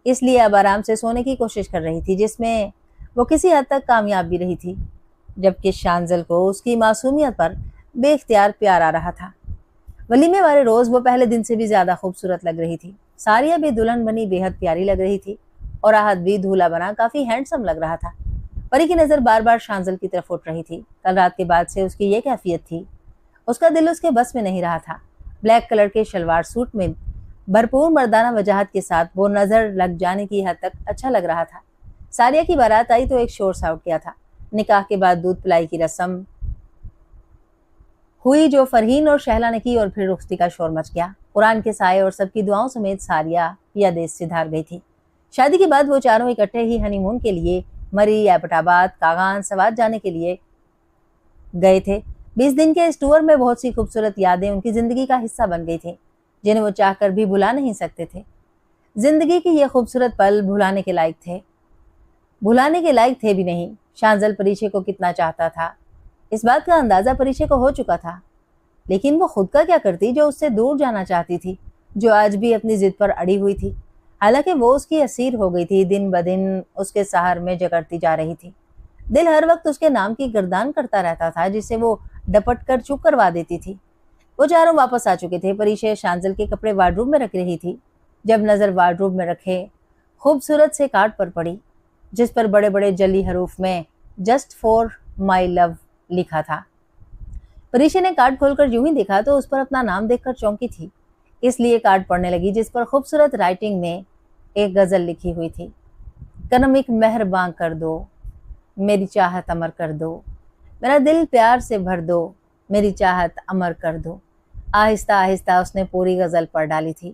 इसलिए अब आराम से सोने की कोशिश कर रही थी, जिसमें वो किसी हद तक कामयाब भी रही थी। जबकि शांजल को उसकी मासूमियत पर बेख्तियार प्यार आ रहा था। वलीमे वाले रोज वो पहले दिन से भी ज्यादा खूबसूरत लग रही थी। सारिया भी दुल्हन बनी बेहद प्यारी लग रही थी और आहत भी दूल्हा बना काफी हैंडसम लग रहा था। परी की नजर बार बार शांजल की तरफ उठ रही थी। कल रात के बाद से उसकी ये कैफियत थी। उसका दिल उसके बस में नहीं रहा था। ब्लैक कलर के शलवार सूट में भरपूर मर्दाना वजाहत के साथ वो नजर लग जाने की हद तक अच्छा लग रहा था। सारिया की बारात आई तो एक शोर सा उठ गया था। निकाह के बाद दूध पिलाई की रस्म हुई जो फरहीन और शहला ने की और फिर रुखसती का शोर मच गया। कुरान के साए और सबकी दुआओं समेत सारिया या देश से धार गई थी। शादी के बाद वो चारों इकट्ठे ही हनीमून के लिए मरी, एबटाबाद, कागान, सवात जाने के लिए गए थे। 20 दिन के इस टूर में बहुत सी खूबसूरत यादें उनकी जिंदगी का हिस्सा बन गई थी, जिन्हें वो चाहकर भी भुला नहीं सकते थे। जिंदगी के ये खूबसूरत पल भुलाने के लायक थे भी नहीं। शांजल परीशे को कितना चाहता था, इस बात का अंदाजा परीशे को हो चुका था, लेकिन वो खुद का क्या करती जो उससे दूर जाना चाहती थी, जो आज भी अपनी जिद पर अड़ी हुई थी। हालांकि वो उसकी असीर हो गई थी, दिन ब दिन उसके सहार में जकड़ती जा रही थी। दिल हर वक्त उसके नाम की गर्दान करता रहता था, जिसे वो डपट कर चुप करवा देती थी। वो चारों वापस आ चुके थे। परीशे शांजल के कपड़े वार्डरूब में रख रही थी जब नजर वार्डरूब में रखे खूबसूरत से कार्ड पर पड़ी, जिस पर बड़े बड़े जली हरूफ में जस्ट फॉर माई लव लिखा था। परीशे ने कार्ड खोलकर यूं ही देखा तो उस पर अपना नाम देखकर चौंकी थी, इसलिए कार्ड पढ़ने लगी, जिस पर खूबसूरत राइटिंग में एक गजल लिखी हुई थी। करम एक मेहरबान कर दो, मेरी चाहत अमर कर दो, मेरा दिल प्यार से भर दो, میری چاہت امر کر دو۔ آہستہ آہستہ اس نے پوری غزل پڑھ ڈالی تھی۔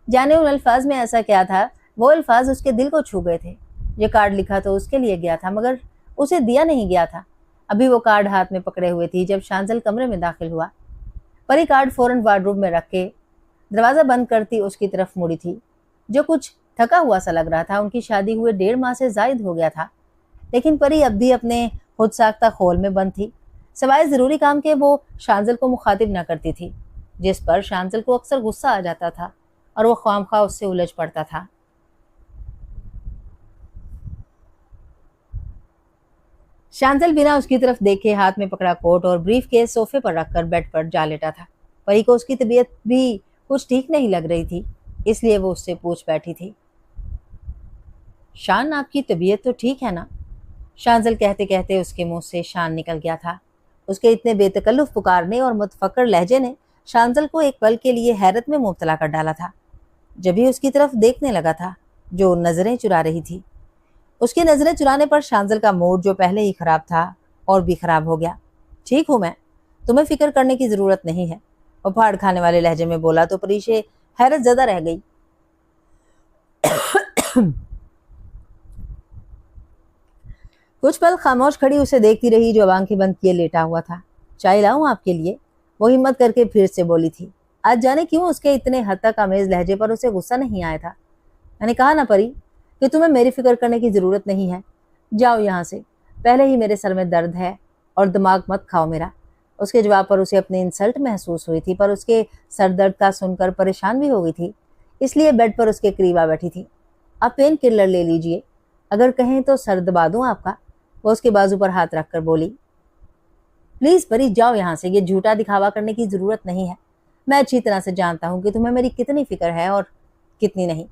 جانے ان الفاظ میں ایسا کیا تھا، وہ الفاظ اس کے دل کو چھو گئے تھے۔ یہ کارڈ لکھا تو اس کے لیے گیا تھا، مگر اسے دیا نہیں گیا تھا۔ ابھی وہ کارڈ ہاتھ میں پکڑے ہوئے تھی جب شانزل کمرے میں داخل ہوا۔ پری کارڈ فوراً وارڈروب میں رکھ کے دروازہ بند کرتی اس کی طرف مڑی تھی، جو کچھ تھکا ہوا سا لگ رہا تھا۔ ان کی شادی ہوئے 1.5 ماہ سے زائد ہو گیا تھا، لیکن پری اب بھی اپنے خود ساختہ خول میں بند تھی۔ سوائے ضروری کام کے وہ شانزل کو مخاطب نہ کرتی تھی، جس پر شانزل کو اکثر غصہ آ جاتا تھا اور وہ خواہ اس سے الجھ پڑتا تھا۔ شانزل بنا اس کی طرف دیکھے ہاتھ میں پکڑا کوٹ اور بریف کیس صوفے پر رکھ کر بیڈ پر جا لیٹا تھا۔ پری کو اس کی طبیعت بھی کچھ ٹھیک نہیں لگ رہی تھی، اس لیے وہ اس سے پوچھ بیٹھی تھی، شان آپ کی طبیعت تو ٹھیک ہے نا؟ شانزل کہتے کہتے اس کے منہ سے شان نکل گیا تھا۔ اس کے اتنے بے تکلف پکارنے اور متفکر لہجے نے شانزل کو ایک پل کے لیے حیرت میں مبتلا کر ڈالا تھا۔ جب ہی اس کی طرف دیکھنے لگا تھا، جو نظریں چرا رہی تھی، اس کی نظریں چرانے پر شانزل کا موڈ جو پہلے ہی خراب تھا اور بھی خراب ہو گیا۔ ٹھیک ہوں میں، تمہیں فکر کرنے کی ضرورت نہیں ہے، وہ پھاڑ کھانے والے لہجے میں بولا تو پریشے حیرت زدہ رہ گئی۔ کچھ پل خاموش کھڑی اسے دیکھتی رہی، جو آنکھیں بند کیے لیٹا ہوا تھا۔ چائے لاؤں آپ کے لیے؟ وہ ہمت کر کے پھر سے بولی تھی۔ آج جانے کیوں اس کے اتنے حد تک آمیز لہجے پر اسے غصہ نہیں آیا تھا۔ میں نے کہا نا پری کہ تمہیں میری فکر کرنے کی ضرورت نہیں ہے، جاؤ یہاں سے، پہلے ہی میرے سر میں درد ہے اور دماغ مت کھاؤ میرا۔ اس کے جواب پر اسے اپنی انسلٹ محسوس ہوئی تھی، پر اس کے سر درد کا سن کر پریشان بھی ہو گئی تھی، اس لیے بیڈ پر اس کے قریب آ بیٹھی تھی۔ آپ پین کلر لے لیجئے، اگر کہیں تو سر دبا دوں آپ کا، وہ اس کے بازو پر ہاتھ رکھ کر بولی۔ پلیز پری جاؤ یہاں سے، یہ جھوٹا دکھاوا کرنے کی ضرورت نہیں ہے، میں اچھی طرح سے جانتا ہوں کہ تمہیں میری کتنی فکر ہے اور کتنی نہیں۔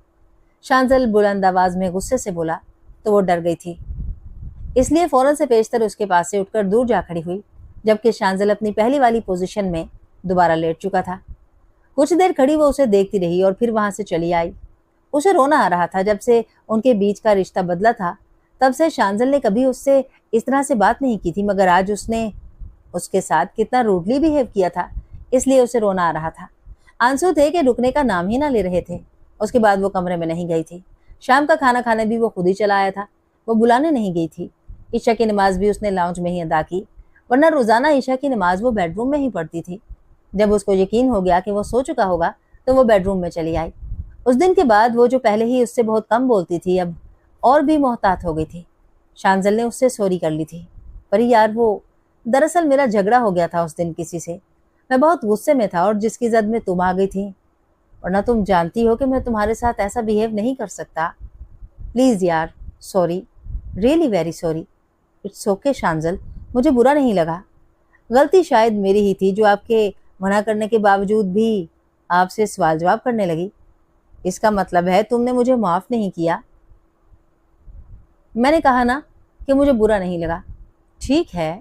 شانزل بلند آواز میں غصے سے بولا تو وہ ڈر گئی تھی، اس لیے فوراً سے پیشتر اس کے پاس سے اٹھ کر دور جا کھڑی ہوئی، جبکہ شانزل اپنی پہلی والی پوزیشن میں دوبارہ لیٹ چکا تھا۔ کچھ دیر کھڑی وہ اسے دیکھتی رہی اور پھر وہاں سے چلی آئی۔ اسے رونا آ رہا تھا۔ جب سے ان کے بیچ کا رشتہ بدلا تھا، تب سے شانزل نے کبھی اس سے اس طرح سے بات نہیں کی تھی، مگر آج اس نے اس کے ساتھ کتنا روڈلی بیہیو کیا تھا، اس لیے اسے رونا آ رہا تھا۔ آنسو تھے کہ رکنے کا نام ہی نہ لے رہے تھے۔ اس کے بعد وہ کمرے میں نہیں گئی تھی۔ شام کا کھانا کھانے بھی وہ خود ہی چلا آیا تھا، وہ بلانے نہیں گئی تھی۔ عشاء کی نماز بھی اس نے لاؤنج میں ہی ادا کی، ورنہ روزانہ عشاء کی نماز وہ بیڈ روم میں ہی پڑھتی تھی۔ جب اس کو یقین ہو گیا کہ وہ سو چکا ہوگا تو وہ بیڈ روم میں چلی آئی۔ اس دن کے بعد وہ جو پہلے ہی اس سے بہت کم بولتی تھی، اب اور بھی محتاط ہو گئی تھی۔ شانزل نے اس سے سوری کر لی تھی، پر یار وہ دراصل میرا جھگڑا ہو گیا تھا اس دن کسی سے، میں بہت غصے میں تھا اور جس کی زد میں تم آ گئی تھی، ورنہ تم جانتی ہو کہ میں تمہارے ساتھ ایسا بیہیو نہیں کر سکتا۔ پلیز یار، sorry, really very sorry. It's okay Shanzal, مجھے برا نہیں لگا، غلطی شاید میری ہی تھی جو آپ کے منع کرنے کے باوجود بھی آپ سے سوال جواب کرنے لگی۔ اس کا مطلب ہے تم نے مجھے معاف نہیں کیا؟ میں نے کہا نا کہ مجھے برا نہیں لگا۔ ٹھیک ہے،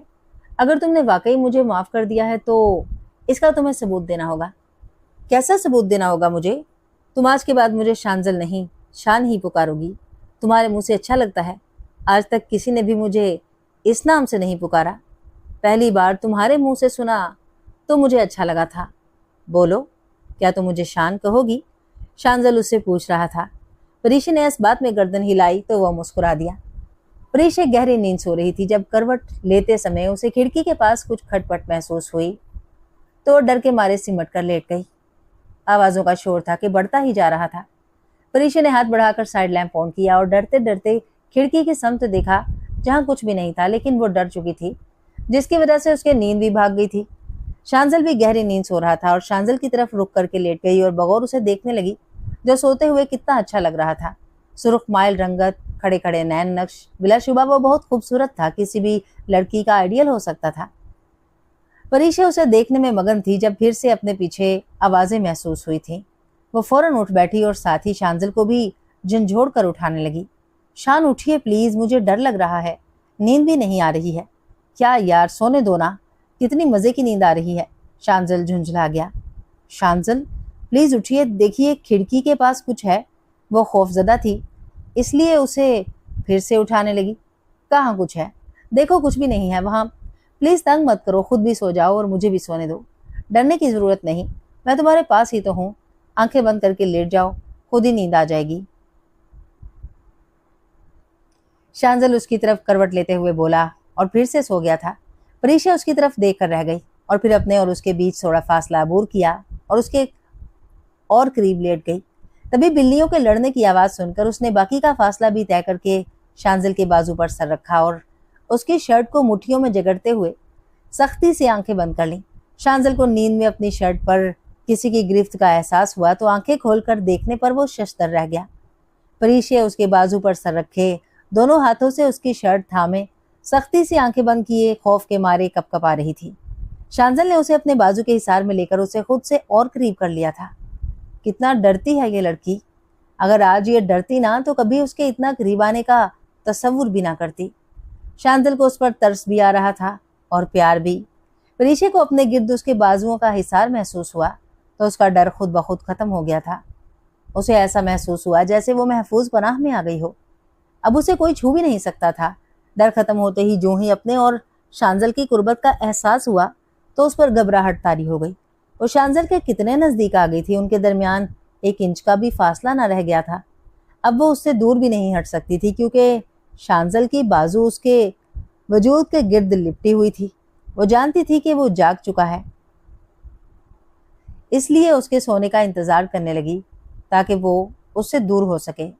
اگر تم نے واقعی مجھے معاف کر دیا ہے تو اس کا تمہیں ثبوت دینا ہوگا۔ کیسا ثبوت دینا ہوگا مجھے؟ تم آج کے بعد مجھے شانزل نہیں، شان ہی پکارو گی۔ تمہارے منہ سے اچھا لگتا ہے، آج تک کسی نے بھی مجھے اس نام سے نہیں پکارا، پہلی بار تمہارے منہ سے سنا تو مجھے اچھا لگا تھا۔ بولو، کیا تم مجھے شان کہو گی؟ شانزل اس سے پوچھ رہا تھا۔ پریشی نے اس بات میں گردن ہلائی تو وہ مسکرا دیا۔ پریشی گہری نیند سو رہی تھی۔ جب کروٹ لیتے سمے اسے کھڑکی کے پاس کچھ کھٹ پٹ محسوس ہوئی تو وہ ڈر کے مارے سمٹ کر لیٹ گئی۔ آوازوں کا شور تھا کہ بڑھتا ہی جا رہا تھا۔ پریشی نے ہاتھ بڑھا کر سائڈ لیمپ آن کیا اور ڈرتے ڈرتے کھڑکی کی سمت دیکھا جہاں کچھ بھی نہیں تھا، لیکن وہ ڈر چکی تھی، جس کی وجہ سے اس کی نیند بھی بھاگ گئی تھی۔ شانزل بھی گہری نیند سو رہا تھا اور شانزل کی طرف رک کر کے لیٹ گئی اور بغور اسے دیکھنے لگی، جو سوتے ہوئے کتنا اچھا لگ رہا تھا۔ سرخ مائل رنگت، کھڑے کھڑے نین نقش، بلا شبہ وہ بہت خوبصورت تھا، کسی بھی لڑکی کا آئیڈیل ہو سکتا تھا۔ پریشی اسے دیکھنے میں مگن تھی جب پھر سے اپنے پیچھے آوازیں محسوس ہوئی تھیں۔ وہ فوراً اٹھ بیٹھی اور ساتھ ہی شانزل کو بھی جھنجھوڑ کر اٹھانے لگی۔ شان اٹھیے پلیز، مجھے ڈر لگ رہا ہے، نیند بھی نہیں آ رہی ہے۔ کیا یار، سونے دو نا، کتنی مزے کی نیند آ رہی ہے۔ شانزل جھنجھلا گیا۔ شانزل پلیز اٹھیے، دیکھیے کھڑکی کے پاس کچھ ہے۔ وہ خوف زدہ تھی، اس لیے اسے پھر سے اٹھانے لگی۔ کہاں کچھ ہے؟ دیکھو کچھ بھی نہیں ہے وہاں۔ प्लीज तंग मत करो, खुद भी सो जाओ और मुझे भी सोने दो। डरने की जरूरत नहीं, मैं तुम्हारे पास ही तो हूँ। आंखें बंद करके लेट जाओ, खुद ही नींद आ जाएगी। शांजल उसकी तरफ करवट लेते हुए बोला और फिर से सो गया था। परीक्षा उसकी तरफ देख कर रह गई और फिर अपने और उसके बीच थोड़ा फासला अबूर किया और उसके और करीब लेट गई। तभी बिल्लियों के लड़ने की आवाज सुनकर उसने बाकी का फासला भी तय करके शांजल के बाजू पर सर रखा और उसकी शर्ट को मुट्ठियों में जकड़ते हुए सख्ती से आंखें बंद कर ली। शांजल को नींद में अपनी शर्ट पर किसी की गिरफ्त का एहसास हुआ तो आंखें खोलकर देखने पर वो शशदर रह गया। परीक्षा उसके बाजू पर सर रखे, दोनों हाथों से उसकी शर्ट थामे, सख्ती से आंखें बंद किए खौफ के मारे कपकपा रही थी। शांजल ने उसे अपने बाजू के हिसार में लेकर उसे खुद से और करीब कर लिया था। कितना डरती है ये लड़की, अगर आज ये डरती ना तो कभी उसके इतना करीब आने का तसव्वुर भी ना करती। शांजल को उस पर तरस भी आ रहा था और प्यार भी। परीक्षा को अपने गिर्द उसके बाजुओं का हिसार महसूस हुआ तो उसका डर खुद ब खुद खत्म हो गया था। उसे ऐसा महसूस हुआ जैसे वो महफूज पनाह में आ गई हो। अब उसे कोई छू भी नहीं सकता था। डर खत्म होते ही जो ही अपने और शांजल की कुर्बत का एहसास हुआ तो उस पर घबराहट तारी हो गई। वो शांजल के कितने नजदीक आ गई थी, उनके दरमियान 1 इंच का भी फासला ना रह गया था। अब वो उससे दूर भी नहीं हट सकती थी क्योंकि शांजल की बाजू उसके वजूद के गिर्द लिपटी हुई थी। वो जानती थी कि वो जाग चुका है, इसलिए उसके सोने का इंतजार करने लगी ताकि वो उससे दूर हो सके।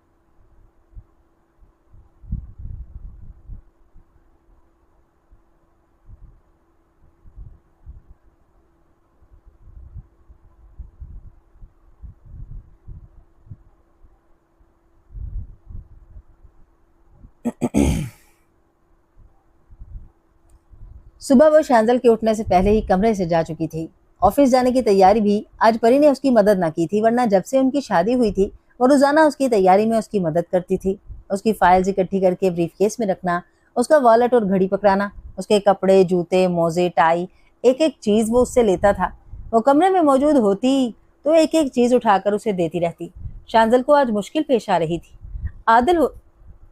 सुबह वो शांजल के उठने से पहले ही कमरे से जा चुकी थी। ऑफिस जाने की तैयारी भी आज परी ने उसकी मदद न की थी, वरना जब से उनकी शादी हुई थी वो रोजाना उसकी तैयारी में उसकी मदद करती थी। उसकी फाइल्स इकट्ठी करके ब्रीफकेस में रखना, उसका वॉलेट और घड़ी पकड़ाना, उसके कपड़े, जूते, मोजे, टाई, एक एक चीज वो उससे लेता था। वो कमरे में मौजूद होती तो एक एक चीज उठाकर उसे देती रहती। शांजल को आज मुश्किल पेश आ रही थी।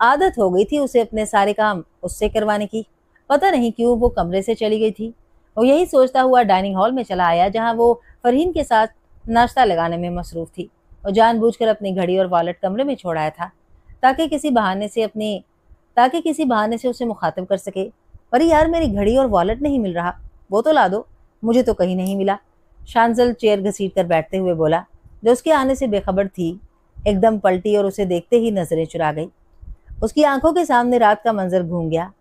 आदत हो गई थी उसे अपने सारे काम उससे करवाने की। पता नहीं क्यों वो कमरे से चली गई थी। वो यही सोचता हुआ डाइनिंग हॉल में चला आया जहां वो फरहीन के साथ नाश्ता लगाने में मसरूफ थी। वो जानबूझकर अपनी घड़ी और वॉलेट कमरे में छोड़ आया था ताकि किसी बहाने से उसे मुखातिब कर सके। पर यार, मेरी घड़ी और वॉलेट नहीं मिल रहा, वो तो ला दो। मुझे तो कहीं नहीं मिला। शांजल चेयर घसीट कर बैठते हुए बोला, जो उसके आने से बेखबर थी। एकदम पलटी और उसे देखते ही नजरें चुरा गई। उसकी आंखों के सामने रात का मंजर घूम गया।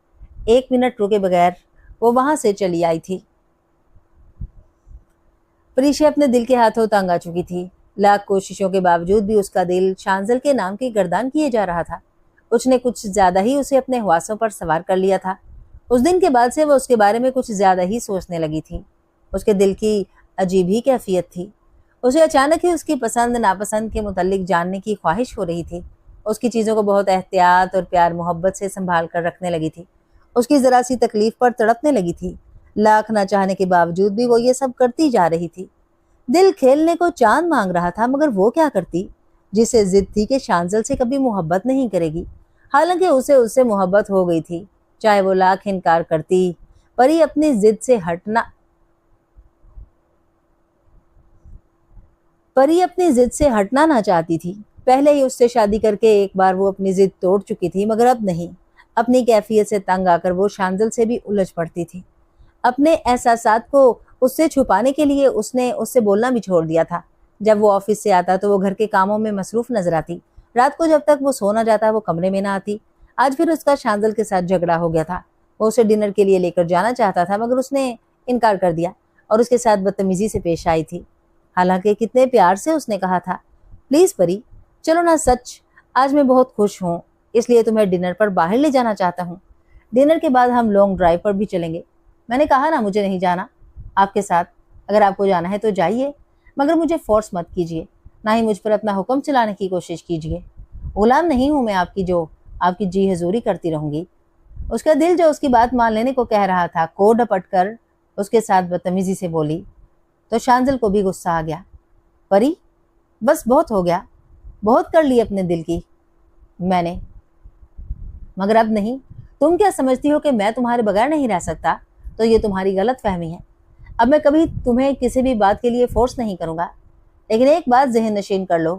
1 मिनट रुके बगैर वो वहां से चली आई थी। परीक्षा अपने दिल के हाथों तंग आ चुकी थी। लाख कोशिशों के बावजूद भी उसका दिल शांजल के नाम की गर्दान किए जा रहा था। उसने कुछ ज्यादा ही उसे अपने ख्वासों पर सवार कर लिया था। उस दिन के बाद से वो उसके बारे में कुछ ज्यादा ही सोचने लगी थी। उसके दिल की अजीब ही कैफियत थी। उसे अचानक ही उसकी पसंद नापसंद के मुतालिक जानने की ख्वाहिश हो रही थी। उसकी चीजों को बहुत एहतियात और प्यार मोहब्बत से संभाल कर रखने लगी थी। उसकी जरा सी तकलीफ पर तड़पने लगी थी। लाख ना चाहने के बावजूद भी वो ये सब करती जा रही थी। दिल खेलने को चांद मांग रहा था, मगर वो क्या करती जिसे जिद थी कि शांजल से कभी मोहब्बत नहीं करेगी। हालांकि उसे उससे मोहब्बत हो गई थी, चाहे वो लाख इनकार करती। परी अपनी जिद से हटना परी अपनी जिद से हटना ना चाहती थी। पहले ही उससे शादी करके एक बार वो अपनी जिद तोड़ चुकी थी, मगर अब नहीं। अपनी कैफियत से तंग आकर वो शांजल से भी उलझ पड़ती थी। अपने एहसासात को उससे छुपाने के लिए उसने उससे बोलना भी छोड़ दिया था। जब वो ऑफिस से आता तो वो घर के कामों में मसरूफ नजर आती। रात को जब तक वो सो ना जाता वो कमरे में ना आती। आज फिर उसका शांजल के साथ झगड़ा हो गया था। वो उसे डिनर के लिए लेकर जाना चाहता था, मगर उसने इनकार कर दिया और उसके साथ बदतमीजी से पेश आई थी। हालांकि कितने प्यार से उसने कहा था, प्लीज परी चलो ना, सच आज मैं बहुत खुश हूँ, इसलिए तुम्हें डिनर पर बाहर ले जाना चाहता हूँ। डिनर के बाद हम लॉन्ग ड्राइव पर भी चलेंगे। मैंने कहा ना मुझे नहीं जाना आपके साथ। अगर आपको जाना है तो जाइए, मगर मुझे फोर्स मत कीजिए, ना ही मुझ पर अपना हुक्म चलाने की कोशिश कीजिए। गुलाम नहीं हूं मैं आपकी जो आपकी जी हजूरी करती रहूंगी। उसका दिल जो उसकी बात मान लेने को कह रहा था, को डपट कर उसके साथ बदतमीजी से बोली तो शांजल को भी गुस्सा आ गया। परी बस बहुत हो गया, बहुत कर ली अपने दिल की मैंने, मगर अब नहीं। तुम क्या समझती हो कि मैं तुम्हारे बगैर नहीं रह सकता? तो ये तुम्हारी गलत फहमी है। अब मैं कभी तुम्हें किसी भी बात के लिए फोर्स नहीं करूँगा, लेकिन एक बात ज़हन नशीन कर लो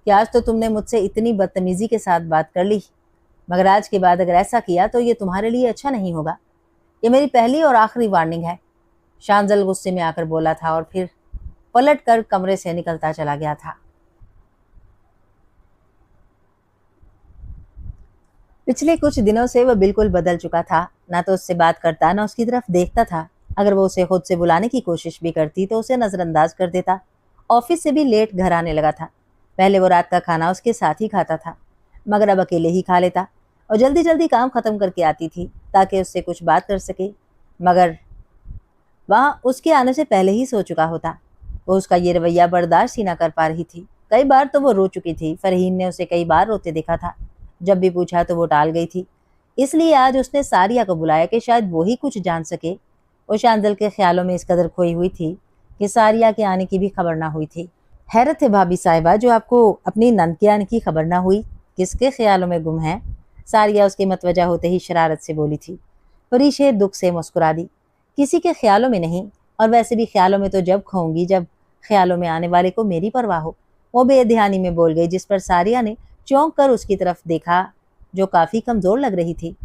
कि आज तो तुमने मुझसे इतनी बदतमीज़ी के साथ बात कर ली, मगर आज के बाद अगर ऐसा किया तो ये तुम्हारे लिए अच्छा नहीं होगा। ये मेरी पहली और आखिरी वार्निंग है। शांजल गुस्से में आकर बोला था और फिर पलट कर कमरे से निकलता चला गया था। पिछले कुछ दिनों से वह बिल्कुल बदल चुका था। ना तो उससे बात करता, ना उसकी तरफ देखता था। अगर वो उसे खुद से बुलाने की कोशिश भी करती तो उसे नजरअंदाज कर देता। ऑफिस से भी लेट घर आने लगा था। पहले वो रात का खाना उसके साथ ही खाता था, मगर अब अकेले ही खा लेता और जल्दी जल्दी काम खत्म करके आती थी ताकि उससे कुछ बात कर सके, मगर वह उसके आने से पहले ही सो चुका होता। वो उसका ये रवैया बर्दाश्त ही ना कर पा रही थी। कई बार तो वो रो चुकी थी। फरहीन ने उसे कई बार रोते देखा था। जब भी पूछा तो वो टाल गई थी। इसलिए आज उसने सारिया को बुलाया कि शायद वो ही कुछ जान सके। वो शांजल के ख्यालों में इस कदर खोई हुई थी कि सारिया के आने की भी खबर ना हुई थी। हैरत है भाभी साहिबा, जो आपको अपनी नंद के आने की खबर ना हुई। किसके ख्यालों में गुम है? सारिया उसके मतवजा होते ही शरारत से बोली थी। फरीशे दुख से मुस्कुरा दी। किसी के ख्यालों में नहीं, और वैसे भी ख्यालों में तो जब खोऊंगी जब ख्यालों में आने वाले को मेरी परवाह हो। वो बेध्यानी में बोल गई, जिस पर सारिया ने चौंक कर उसकी तरफ देखा, जो काफी कमजोर लग रही थी।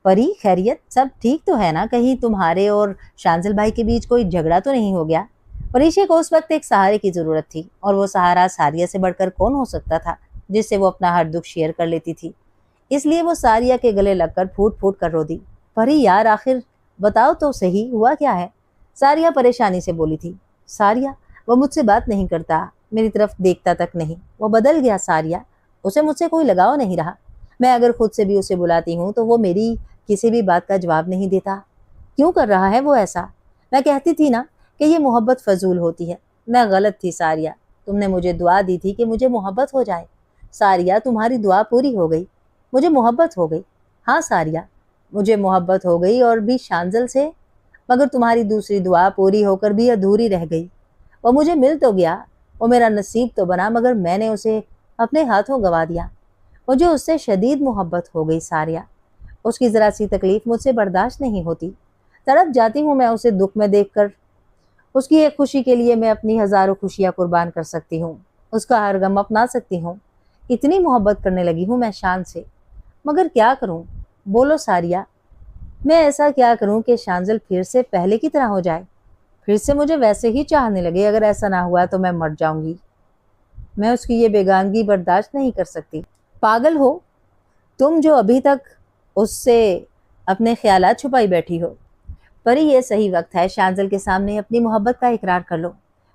परी, खैरियत? सब ठीक तो है ना? कहीं तुम्हारे और शांजल भाई के बीच कोई झगड़ा तो नहीं हो गया? परीशे को उस वक्त एक सहारे की जरूरत थी, और वो सहारा सारिया से बढ़कर कौन हो सकता था, जिससे वो अपना हर दुख शेयर कर लेती थी। इसलिए वो सारिया के गले लगकर फूट फूट कर रो दी। परी यार, आखिर बताओ तो सही, हुआ क्या है? सारिया परेशानी से बोली थी। सारिया, वो मुझसे बात नहीं करता, मेरी तरफ देखता तक नहीं। वो बदल गया सारिया, उसे मुझसे कोई लगाव नहीं रहा। मैं अगर खुद से भी उसे बुलाती हूँ तो वो मेरी किसी भी बात का जवाब नहीं देता। क्यों कर रहा है वो ऐसा? मैं कहती थी ना कि ये मोहब्बत फजूल होती है। मैं गलत थी सारिया। तुमने मुझे दुआ दी थी कि मुझे मोहब्बत हो जाए। सारिया, तुम्हारी दुआ पूरी हो गई, मुझे मोहब्बत हो गई। हाँ सारिया, मुझे मोहब्बत हो गई, और भी शांजल से। मगर तुम्हारी दूसरी दुआ पूरी होकर भी अधूरी रह गई। वो मुझे मिल तो गया, वो मेरा नसीब तो बना, मगर मैंने उसे अपने हाथों गंवा दिया। मुझे उससे शदीद मोहब्बत हो गई सारिया। उसकी जरा सी तकलीफ मुझसे बर्दाश्त नहीं होती। तड़प जाती हूँ मैं उसे दुख में देखकर। उसकी एक खुशी के लिए मैं अपनी हजारों खुशियां कुर्बान कर सकती हूँ, उसका हर गम अपना सकती हूँ। इतनी मोहब्बत करने लगी हूँ मैं शान से। मगर क्या करूँ? बोलो सारिया, मैं ऐसा क्या करूँ कि शांजल फिर से पहले की तरह हो जाए, फिर से मुझे वैसे ही चाहने लगे? अगर ऐसा ना हुआ तो मैं मर जाऊंगी। मैं उसकी ये बेगानगी बर्दाश्त नहीं कर सकती। पागल हो तुम, जो अभी तक उससे अपने ख्यालात छुपाई बैठी हो। पर ये सही वक्त है शांजल के सामने अपनी मोहब्बत का इकरार कर लो।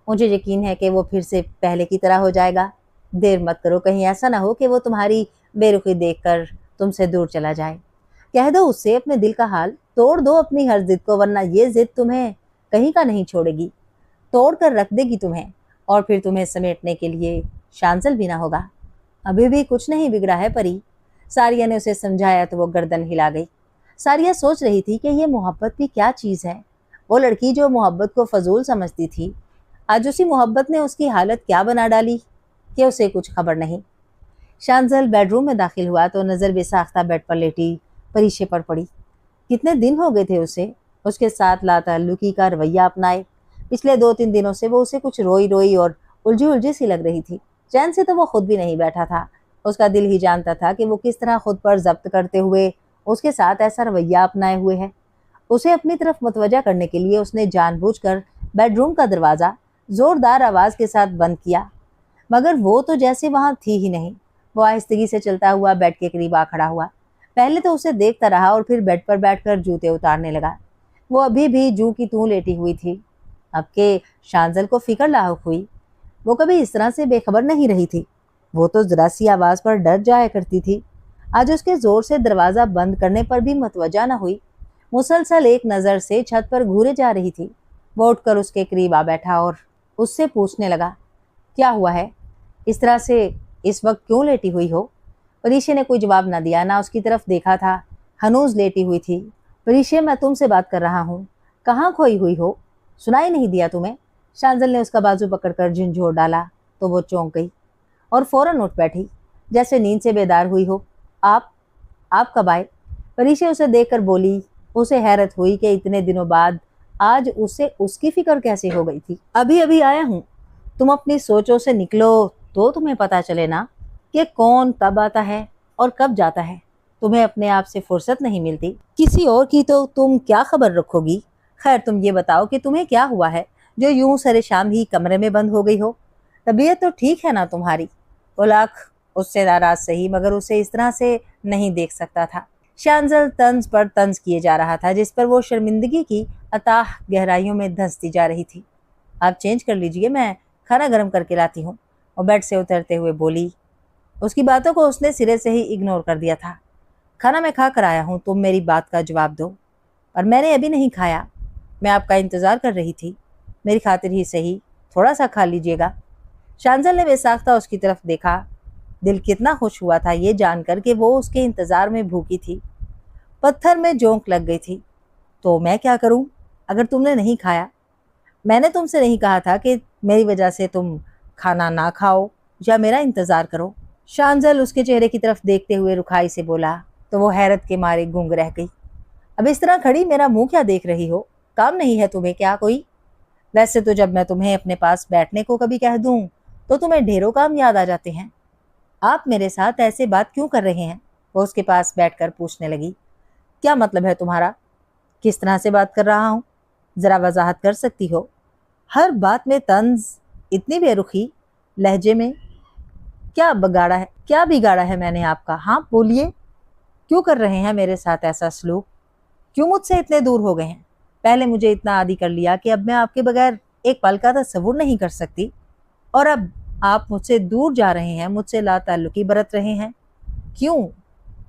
मुझे यकीन है कि वो फिर से पहले की तरह हो जाएगा। देर मत करो, कहीं ऐसा ना हो कि वो तुम्हारी बेरुखी देखकर तुमसे दूर चला जाए। कह दो उससे अपने दिल का हाल, तोड़ दो अपनी हर जिद को, वरना ये जिद तुम्हें कहीं का नहीं छोड़ेगी, तोड़ कर रख देगी तुम्हें, और फिर तुम्हें समेटने के लिए शांजल भी ना होगा। अभी भी कुछ नहीं बिगड़ा है परी। सारिया ने उसे समझाया तो वो गर्दन हिला गई। सारिया सोच रही थी कि ये मोहब्बत भी क्या चीज है। वो लड़की जो मोहब्बत को फजूल समझती थी, आज उसी मोहब्बत ने उसकी हालत क्या बना डाली कि उसे कुछ खबर नहीं। शांजल बेडरूम में दाखिल हुआ तो नजर बेसाख्ता बेड पर लेटी परीशे पर पड़ी। कितने दिन हो गए थे उसे उसके साथ लाताल्लुकी का रवैया अपनाए। पिछले 2-3 दिनों से वो उसे कुछ रोई रोई और उलझी उलझी सी लग रही थी। चैन से तो वो खुद भी नहीं बैठा था। उसका दिल ही जानता था कि वो किस तरह खुद पर जब्त करते हुए उसके साथ ऐसा रवैया अपनाए हुए है। उसे अपनी तरफ मतवजा करने के लिए उसने जानबूझकर बेडरूम का दरवाजा जोरदार आवाज के साथ बंद किया, मगर वो तो जैसे वहां थी ही नहीं। वो आहिस्तगी से चलता हुआ बेड के करीब आ खड़ा हुआ। पहले तो उसे देखता रहा और फिर बेड पर बैठकर जूते उतारने लगा। वो अभी भी जू की तू लेटी हुई थी। अब के शांजल को फिक्र लाहुक हुई। वो कभी इस तरह से बेखबर नहीं रही थी। वो तो जरा सी आवाज पर डर जाया करती थी। आज उसके जोर से दरवाजा बंद करने पर भी मतवजा न हुई। मुसलसल एक नजर से छत पर घूरे जा रही थी। वो उठकर उसके करीब आ बैठा और उससे पूछने लगा, क्या हुआ है? इस तरह से इस वक्त क्यों लेटी हुई हो? परीशे ने कोई जवाब न दिया, ना उसकी तरफ देखा था। हनूज लेटी हुई थी। परीशे, मैं तुमसे बात कर रहा हूँ, कहाँ खोई हुई हो? सुनाई नहीं दिया तुम्हें? शांजल ने उसका बाजू पकड़कर झंझोर डाला तो वो चौंक गई और फौरन उठ बैठी, जैसे नींद से बेदार हुई हो। आप कब आए? परीशे उसे देखकर बोली, उसे हैरत हुई कि इतने दिनों बाद आज उसे उसकी फिक्र कैसे हो गई थी। अभी अभी आया हूँ, तुम अपनी सोचों से निकलो तो तुम्हें पता चले ना कि कौन कब आता है और कब जाता है। तुम्हें अपने आप से फुर्सत नहीं मिलती, किसी और की तो तुम क्या खबर रखोगी। खैर तुम ये बताओ कि तुम्हें क्या हुआ है जो यूं सरे शाम ही कमरे में बंद हो गई हो। तबीयत तो ठीक है ना तुम्हारी। उलाख उससे नाराज सही मगर उसे इस तरह से नहीं देख सकता था। शांजल तंज पर तंज किए जा रहा था जिस पर वो शर्मिंदगी की अथाह गहराइयों में धंसती जा रही थी। आप चेंज कर लीजिए, मैं खाना गर्म करके लाती हूँ, और बेड से उतरते हुए बोली। उसकी बातों को उसने सिरे से ही इग्नोर कर दिया था। खाना मैं खा कर आया हूँ, तुम मेरी बात का जवाब दो। और मैंने अभी नहीं खाया, मैं आपका इंतजार कर रही थी। मेरी खातिर ही सही थोड़ा सा खा लीजिएगा। शांजल ने बेसाख्ता उसकी तरफ देखा। दिल कितना खुश हुआ था ये जानकर कि वो उसके इंतजार में भूखी थी। पत्थर में जोंक लग गई थी। तो मैं क्या करूं अगर तुमने नहीं खाया? मैंने तुमसे नहीं कहा था कि मेरी वजह से तुम खाना ना खाओ या मेरा इंतजार करो। शांजल उसके चेहरे की तरफ देखते हुए रुखाई से बोला तो वो हैरत के मारे गूंग रह गई। अब इस तरह खड़ी मेरा मुंह क्या देख रही हो? काम नहीं है तुम्हें क्या कोई? वैसे तो जब मैं तुम्हें अपने पास बैठने को कभी कह दूं तो तुम्हें ढेरों काम याद आ जाते हैं। आप मेरे साथ ऐसे बात क्यों कर रहे हैं? वो उसके पास बैठकर पूछने लगी। क्या मतलब है तुम्हारा? किस तरह से बात कर रहा हूँ? जरा वजाहत कर सकती हो? हर बात में तंज, इतनी बेरुखी लहजे में। क्या बिगाड़ा है मैंने आपका? हाँ बोलिए, क्यों कर रहे हैं मेरे साथ ऐसा सलूक? क्यों मुझसे इतने दूर हो गए हैं? पहले मुझे इतना आदी कर लिया कि अब मैं आपके बगैर एक पल का तसव्वुर नहीं कर सकती, और अब आप मुझसे दूर जा रहे हैं, मुझसे लाताल्लुकी बरत रहे हैं। क्यों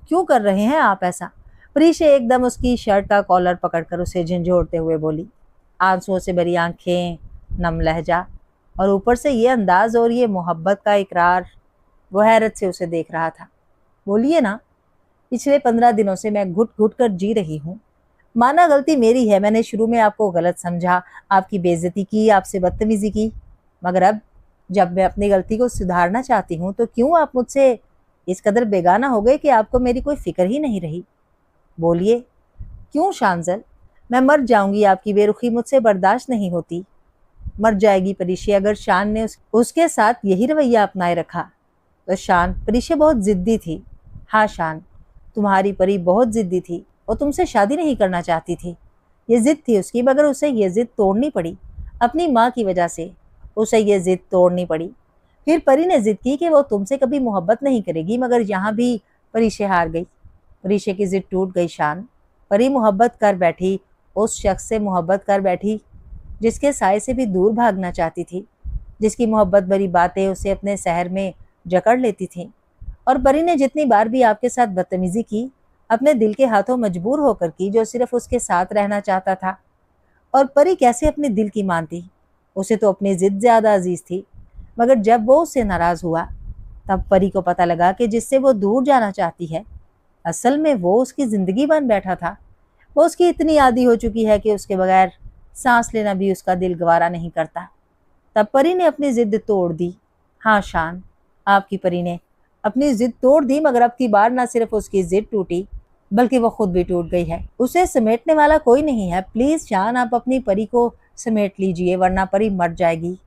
क्यों कर रहे हैं आप ऐसा? प्रीशे एकदम उसकी शर्ट का कॉलर पकड़कर उसे झंझोड़ते हुए बोली। आंसुओं से भरी आंखें, नम लहजा, और ऊपर से ये अंदाज और ये मोहब्बत का इकरार। वो हैरत से उसे देख रहा था। बोलिए ना, पिछले 15 दिनों से मैं घुट घुट कर जी रही हूँ। माना गलती मेरी है, मैंने शुरू में आपको गलत समझा, आपकी बेइज्जती की, आपसे बदतमीजी की, मगर अब जब मैं अपनी गलती को सुधारना चाहती हूँ तो क्यों आप मुझसे इस कदर बेगाना हो गए कि आपको मेरी कोई फिक्र ही नहीं रही? बोलिए, क्यों शांजल? मैं मर जाऊंगी, आपकी बेरुखी मुझसे बर्दाश्त नहीं होती। मर जाएगी परीशे अगर शान ने उसके साथ यही रवैया अपनाए रखा। तो शान, परीशे बहुत जिद्दी थी। हाँ शान, तुम्हारी परी बहुत जिद्दी थी, वो तुमसे शादी नहीं करना चाहती थी। ये जिद थी उसकी, मगर उसे ये जिद तोड़नी पड़ी। अपनी माँ की वजह से उसे ये जिद तोड़नी पड़ी। फिर परी ने जिद की कि वो तुमसे कभी मोहब्बत नहीं करेगी, मगर यहाँ भी परीशे हार गई। परीशे की जिद टूट गई शान। परी मोहब्बत कर बैठी, उस शख्स से मोहब्बत कर बैठी जिसके साए से भी दूर भागना चाहती थी, जिसकी मोहब्बत भरी बातें उसे अपने शहर में जकड़ लेती थीं। और परी ने जितनी बार भी आपके साथ बदतमीजी की, अपने दिल के हाथों मजबूर होकर की, जो सिर्फ उसके साथ रहना चाहता था। और परी कैसे अपने दिल की मानती? उसे तो अपनी जिद ज्यादा अजीज थी। मगर जब वो उससे नाराज हुआ तब परी को पता लगा कि जिससे वो दूर जाना चाहती है असल में वो उसकी जिंदगी बन बैठा था। वो उसकी इतनी आदी हो चुकी है कि उसके बगैर सांस लेना भी उसका दिल गवारा नहीं करता। तब परी ने अपनी जिद तोड़ दी। हाँ शान, आपकी परी ने अपनी जिद तोड़ दी, मगर अब की बार न सिर्फ उसकी जिद टूटी बल्कि वो खुद भी टूट गई है। उसे समेटने वाला कोई नहीं है। प्लीज शान, आप अपनी परी को समेट लीजिए वरना परी मर जाएगी।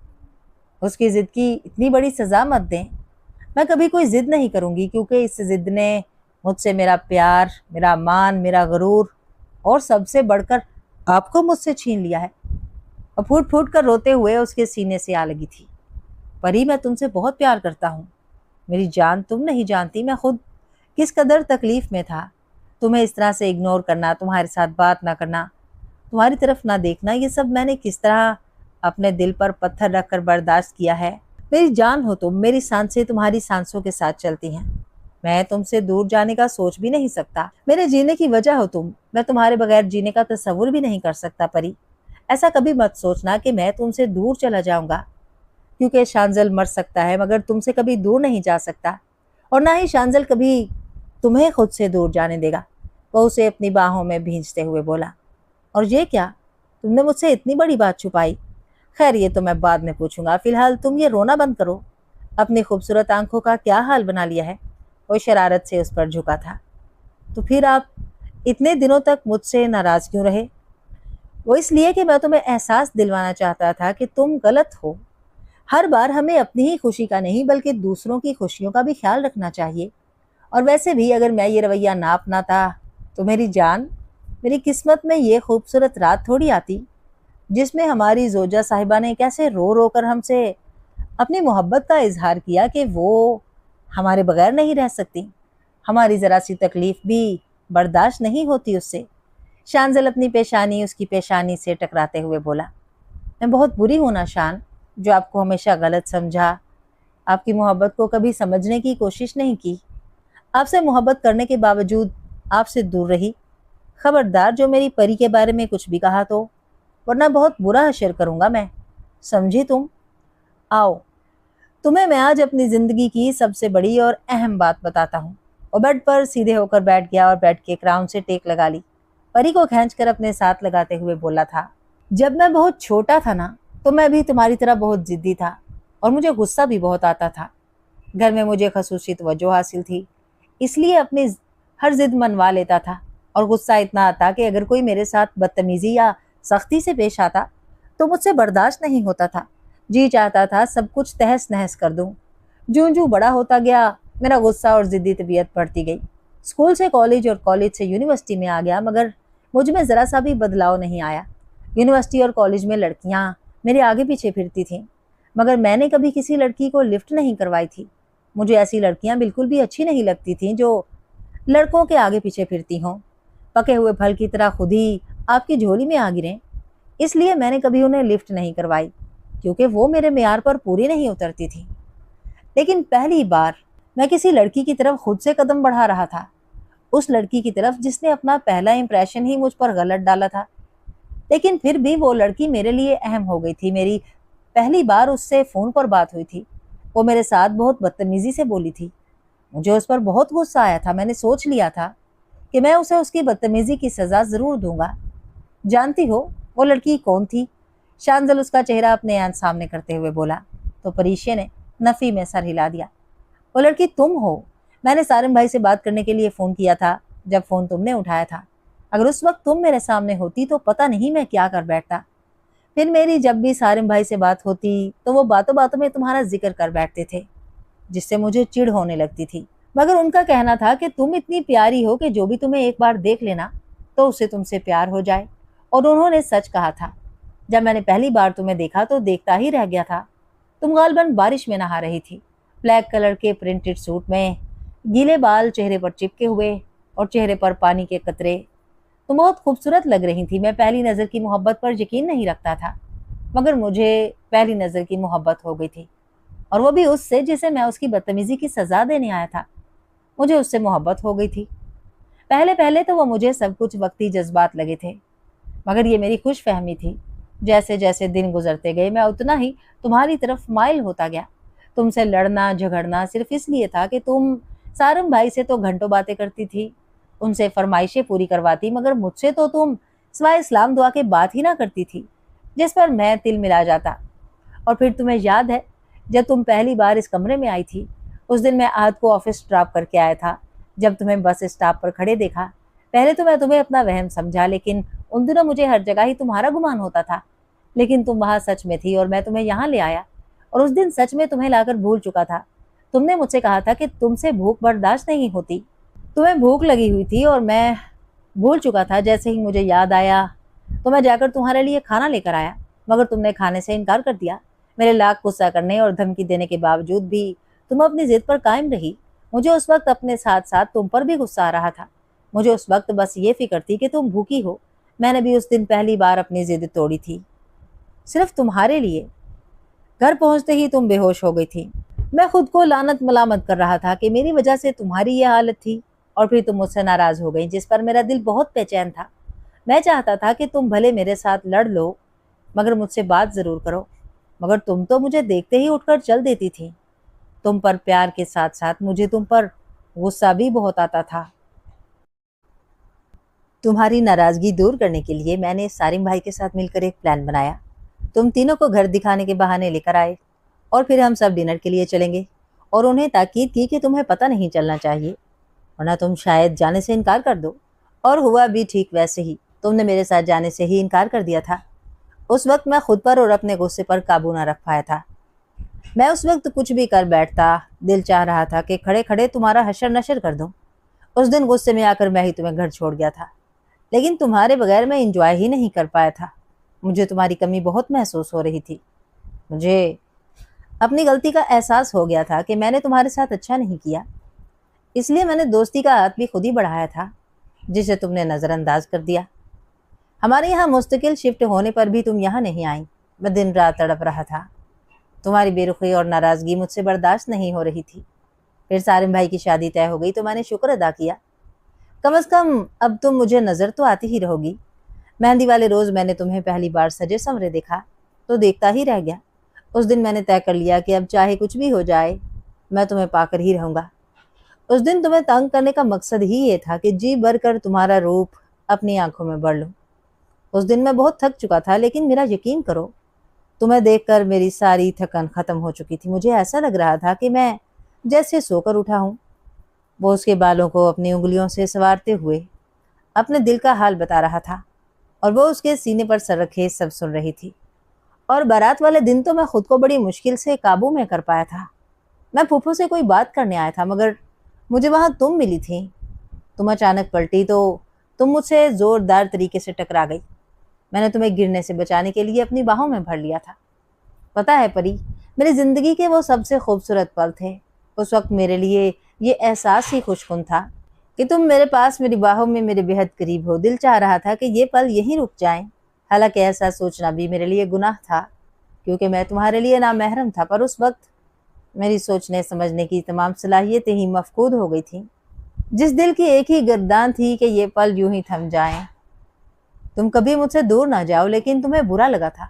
उसकी जिद की इतनी बड़ी सजा मत दें। मैं कभी कोई जिद नहीं करूंगी, क्योंकि इस जिद ने मुझसे मेरा प्यार, मेरा मान, मेरा गरूर और सबसे बढ़कर आपको मुझसे छीन लिया है। और फूट फूट कर रोते हुए उसके सीने से आ लगी थी। परी, मैं तुमसे बहुत प्यार करता हूँ मेरी जान, तुम नहीं जानती मैं खुद किस कदर तकलीफ में था। तुम्हें इस तरह से इग्नोर करना, तुम्हारे साथ बात ना करना, तुम्हारी तरफ ना देखना, ये सब मैंने किस तरह अपने दिल पर पत्थर रखकर बर्दाश्त किया है। मेरी जान हो तुम, मेरी सांसें तुम्हारी सांसों के साथ चलती हैं। मैं तुमसे दूर जाने का सोच भी नहीं सकता। मेरे जीने की वजह हो तुम, मैं तुम्हारे बगैर जीने का तस्वुर भी नहीं कर सकता। परी, ऐसा कभी मत सोचना कि मैं तुमसे दूर चला जाऊंगा, क्योंकि शांजल मर सकता है मगर तुमसे कभी दूर नहीं जा सकता, और ना ही शांजल कभी तुम्हें खुद से दूर जाने देगा। वो उसे अपनी बाहों में भींचते हुए बोला। और ये क्या, तुमने मुझसे इतनी बड़ी बात छुपाई? खैर ये तो मैं बाद में पूछूंगा, फिलहाल तुम ये रोना बंद करो। अपनी खूबसूरत आंखों का क्या हाल बना लिया है? वो शरारत से उस पर झुका था। तो फिर आप اتنے دنوں تک مجھ سے ناراض کیوں رہے؟ وہ اس لیے کہ میں تمہیں احساس دلوانا چاہتا تھا کہ تم غلط ہو۔ ہر بار ہمیں اپنی ہی خوشی کا نہیں بلکہ دوسروں کی خوشیوں کا بھی خیال رکھنا چاہیے۔ اور ویسے بھی اگر میں یہ رویہ نہ اپناتا تو میری جان، میری قسمت میں یہ خوبصورت رات تھوڑی آتی جس میں ہماری زوجہ صاحبہ نے کیسے رو رو کر ہم سے اپنی محبت کا اظہار کیا کہ وہ ہمارے بغیر نہیں رہ سکتی، ہماری ذرا سی تکلیف بھی برداشت نہیں ہوتی اس سے۔ شانزل اپنی پیشانی اس کی پیشانی سے ٹکراتے ہوئے بولا، میں بہت بری ہوں نا شان، جو آپ کو ہمیشہ غلط سمجھا، آپ کی محبت کو کبھی سمجھنے کی کوشش نہیں کی، آپ سے محبت کرنے کے باوجود آپ سے دور رہی۔ خبردار جو میری پری کے بارے میں کچھ بھی کہا تو، ورنہ بہت برا حشر کروں گا میں، سمجھی تم؟ آؤ، تمہیں میں آج اپنی زندگی کی سب سے بڑی اور اہم بات بتاتا ہوں۔ وہ بیڈ پر سیدھے ہو کر بیٹھ گیا اور بیڈ کے کراؤن سے ٹیک لگا لی۔ پری کو کھینچ کر اپنے ساتھ لگاتے ہوئے بولا تھا، جب میں بہت چھوٹا تھا نا تو میں بھی تمہاری طرح بہت ضدی تھا اور مجھے غصہ بھی بہت آتا تھا۔ گھر میں مجھے خصوصی توجہ حاصل تھی، اس لیے اپنی ہر ضد منوا لیتا تھا، اور غصہ اتنا آتا کہ اگر کوئی میرے ساتھ بدتمیزی یا سختی سے پیش آتا تو مجھ سے برداشت نہیں ہوتا تھا، جی چاہتا تھا سب کچھ تہس نہس کر دوں۔ جوں جوں بڑا ہوتا گیا میرا غصہ اور ضدی طبیعت بڑھتی گئی۔ اسکول سے کالج اور کالج سے یونیورسٹی میں آ گیا، مگر مجھ میں ذرا سا بھی بدلاؤ نہیں آیا۔ یونیورسٹی اور کالج میں لڑکیاں میرے آگے پیچھے پھرتی تھیں، مگر میں نے کبھی کسی لڑکی کو لفٹ نہیں کروائی تھی۔ مجھے ایسی لڑکیاں بالکل بھی اچھی نہیں لگتی تھیں جو لڑکوں کے آگے پیچھے پھرتی ہوں، پکے ہوئے پھل کی طرح خود ہی آپ کی جھولی میں آ گریں۔ اس لیے میں نے کبھی انہیں لفٹ نہیں کروائی، کیونکہ وہ میرے معیار پر پوری نہیں اترتی تھی۔ لیکن پہلی بار میں کسی لڑکی کی طرف خود سے قدم بڑھا رہا تھا، اس لڑکی کی طرف جس نے اپنا پہلا امپریشن ہی مجھ پر غلط ڈالا تھا۔ لیکن پھر بھی وہ لڑکی میرے لیے اہم ہو گئی تھی۔ میری پہلی بار اس سے فون پر بات ہوئی تھی، وہ میرے ساتھ بہت بدتمیزی سے بولی تھی، مجھے اس پر بہت غصہ آیا تھا۔ میں نے سوچ لیا تھا کہ میں اسے اس کی بدتمیزی کی سزا ضرور دوں گا۔ جانتی ہو وہ لڑکی کون تھی؟ شانزل اس کا چہرہ اپنے عین سامنے کرتے ہوئے بولا تو پریشے نے نفی میں سر ہلا دیا۔ وہ لڑکی تم ہو۔ میں نے سارم بھائی سے بات کرنے کے لیے فون کیا تھا جب فون تم نے اٹھایا تھا۔ اگر اس وقت تم میرے سامنے ہوتی تو پتہ نہیں میں کیا کر بیٹھتا۔ پھر میری جب بھی سارم بھائی سے بات ہوتی تو وہ باتوں باتوں میں تمہارا ذکر کر بیٹھتے تھے، جس سے مجھے چڑ ہونے لگتی تھی، مگر ان کا کہنا تھا کہ تم اتنی پیاری ہو کہ جو بھی تمہیں ایک بار دیکھ لینا تو اسے تم سے پیار ہو جائے، اور انہوں نے سچ کہا تھا۔ جب میں نے پہلی بار تمہیں دیکھا تو دیکھتا ہی رہ گیا تھا۔ تم غالباً بارش میں نہا رہی تھی، بلیک کلر کے پرنٹڈ سوٹ میں، گیلے بال چہرے پر چپکے ہوئے اور چہرے پر پانی کے قطرے۔ تم بہت خوبصورت لگ رہی تھی۔ میں پہلی نظر کی محبت پر یقین نہیں رکھتا تھا، مگر مجھے پہلی نظر کی محبت ہو گئی تھی، اور وہ بھی اس سے جسے میں اس کی بدتمیزی کی سزا دینے آیا تھا۔ مجھے اس سے محبت ہو گئی تھی۔ پہلے پہلے تو وہ مجھے سب کچھ وقتی جذبات لگے تھے، مگر یہ میری خوش فہمی تھی۔ جیسے جیسے دن گزرتے گئے میں اتنا ہی تمہاری طرف مائل ہوتا گیا۔ تم سے لڑنا جھگڑنا صرف اس لیے تھا کہ تم سارم بھائی سے تو گھنٹوں باتیں کرتی تھی، ان سے فرمائشیں پوری کرواتی، مگر مجھ سے تو تم سوائے اسلام دعا کے بات ہی نہ کرتی تھی، جس پر میں تل ملا جاتا۔ اور پھر تمہیں یاد ہے جب تم پہلی بار اس کمرے میں آئی تھی، اس دن میں آہد کو آفس ڈراپ کر کے آیا تھا۔ جب تمہیں بس اسٹاپ پر کھڑے دیکھا، پہلے تو میں تمہیں اپنا وہم سمجھا، لیکن ان دنوں مجھے ہر جگہ ہی تمہارا گمان ہوتا تھا۔ لیکن تم وہاں سچ میں تھی اور میں تمہیں یہاں لے آیا، اور اس دن سچ میں تمہیں لا کر بھول چکا تھا۔ تم نے مجھ سے کہا تھا کہ تم سے بھوک برداشت نہیں ہوتی، تمہیں بھوک لگی ہوئی تھی اور میں بھول چکا تھا۔ جیسے ہی مجھے یاد آیا تو میں جا کر تمہارے لیے کھانا لے کر آیا، مگر تم نے کھانے سے انکار کر دیا۔ میرے لاکھ غصہ کرنے اور دھمکی دینے کے باوجود بھی تم اپنی ضد پر قائم رہی۔ مجھے اس وقت اپنے ساتھ ساتھ تم پر بھی غصہ آ رہا تھا۔ مجھے اس وقت بس یہ فکر تھی کہ تم بھوکی ہو۔ میں نے بھی اس دن پہلی بار اپنی ضد توڑی تھی، صرف تمہارے لیے۔ گھر پہنچتے ہی تم بے ہوش ہو گئی تھی۔ میں خود کو لعنت ملامت کر رہا تھا کہ میری وجہ سے تمہاری یہ حالت تھی، اور پھر تم مجھ سے ناراض ہو گئی، جس پر میرا دل بہت بے چین تھا۔ میں چاہتا تھا کہ تم بھلے میرے ساتھ لڑ لو، مگر مجھ سے بات ضرور کرو، مگر تم تو مجھے دیکھتے ہی اٹھ کر چل دیتی تھی۔ تم پر پیار کے ساتھ ساتھ مجھے تم پر غصہ بھی بہت آتا تھا۔ تمہاری ناراضگی دور کرنے کے لیے میں نے سارم بھائی کے ساتھ مل کر ایک پلان بنایا۔ تم تینوں کو گھر دکھانے کے بہانے لے کر آئے، اور پھر ہم سب ڈنر کے لیے چلیں گے، اور انہیں تاکید کی کہ تمہیں پتہ نہیں چلنا چاہیے، ورنہ تم شاید جانے سے انکار کر دو، اور ہوا بھی ٹھیک ویسے ہی، تم نے میرے ساتھ جانے سے ہی انکار کر دیا تھا۔ اس وقت میں خود پر اور اپنے غصے پر قابو نہ رکھ پایا تھا۔ میں اس وقت کچھ بھی کر بیٹھتا، دل چاہ رہا تھا کہ کھڑے کھڑے تمہارا حشر نشر کر دوں۔ اس دن غصے میں آ کر میں ہی تمہیں گھر چھوڑ گیا تھا، لیکن تمہارے بغیر میں انجوائے ہی نہیں کر پایا تھا۔ مجھے تمہاری کمی بہت محسوس ہو رہی تھی۔ مجھے اپنی غلطی کا احساس ہو گیا تھا کہ میں نے تمہارے ساتھ اچھا نہیں کیا، اس لیے میں نے دوستی کا ہاتھ بھی خود ہی بڑھایا تھا، جسے تم نے نظر انداز کر دیا۔ ہمارے یہاں مستقل شفٹ ہونے پر بھی تم یہاں نہیں آئیں۔ میں دن رات تڑپ رہا تھا۔ تمہاری بے رخی اور ناراضگی مجھ سے برداشت نہیں ہو رہی تھی۔ پھر سارم بھائی کی شادی طے ہو گئی تو میں نے شکر ادا کیا، کم از کم اب تم مجھے نظر تو آتی ہی رہو گی۔ مہندی والے روز میں نے تمہیں پہلی بار سجے سنورے دیکھا تو دیکھتا ہی رہ گیا۔ اس دن میں نے طے کر لیا کہ اب چاہے کچھ بھی ہو جائے میں تمہیں پا کر ہی رہوں گا۔ اس دن تمہیں تنگ کرنے کا مقصد ہی یہ تھا کہ جی بھر کر تمہارا روپ اپنی آنکھوں میں بڑھ لوں۔ اس دن میں بہت تھک چکا تھا، لیکن میرا یقین کرو، تمہیں دیکھ کر میری ساری تھکن ختم ہو چکی تھی۔ مجھے ایسا لگ رہا تھا کہ میں جیسے سو کر اٹھا ہوں۔ وہ اس کے بالوں کو اپنی انگلیوں سے سنوارتے ہوئے اپنے دل کا حال بتا رہا تھا، اور وہ اس کے سینے پر سر رکھے سب سن رہی تھی۔ اور بارات والے دن تو میں خود کو بڑی مشکل سے قابو میں کر پایا تھا۔ میں پھوپھو سے کوئی بات کرنے آیا تھا، مگر مجھے وہاں تم ملی تھی۔ تم اچانک پلٹی تو تم مجھ سے زوردار طریقے سے ٹکرا گئی۔ میں نے تمہیں گرنے سے بچانے کے لیے اپنی باہوں میں بھر لیا تھا۔ پتہ ہے پری، میری زندگی کے وہ سب سے خوبصورت پل تھے۔ اس وقت میرے لیے یہ احساس ہی خوش کن تھا کہ تم میرے پاس میری باہوں میں میرے بہت قریب ہو۔ دل چاہ رہا تھا کہ یہ پل یہیں رک جائیں، حالانکہ ایسا سوچنا بھی میرے لیے گناہ تھا، کیونکہ میں تمہارے لیے نامحرم تھا۔ پر اس وقت میری سوچنے سمجھنے کی تمام صلاحیتیں ہی مفقود ہو گئی تھیں۔ جس دل کی ایک ہی گردان تھی کہ یہ پل یوں ہی تھم جائیں، تم کبھی مجھ سے دور نہ جاؤ۔ لیکن تمہیں برا لگا تھا،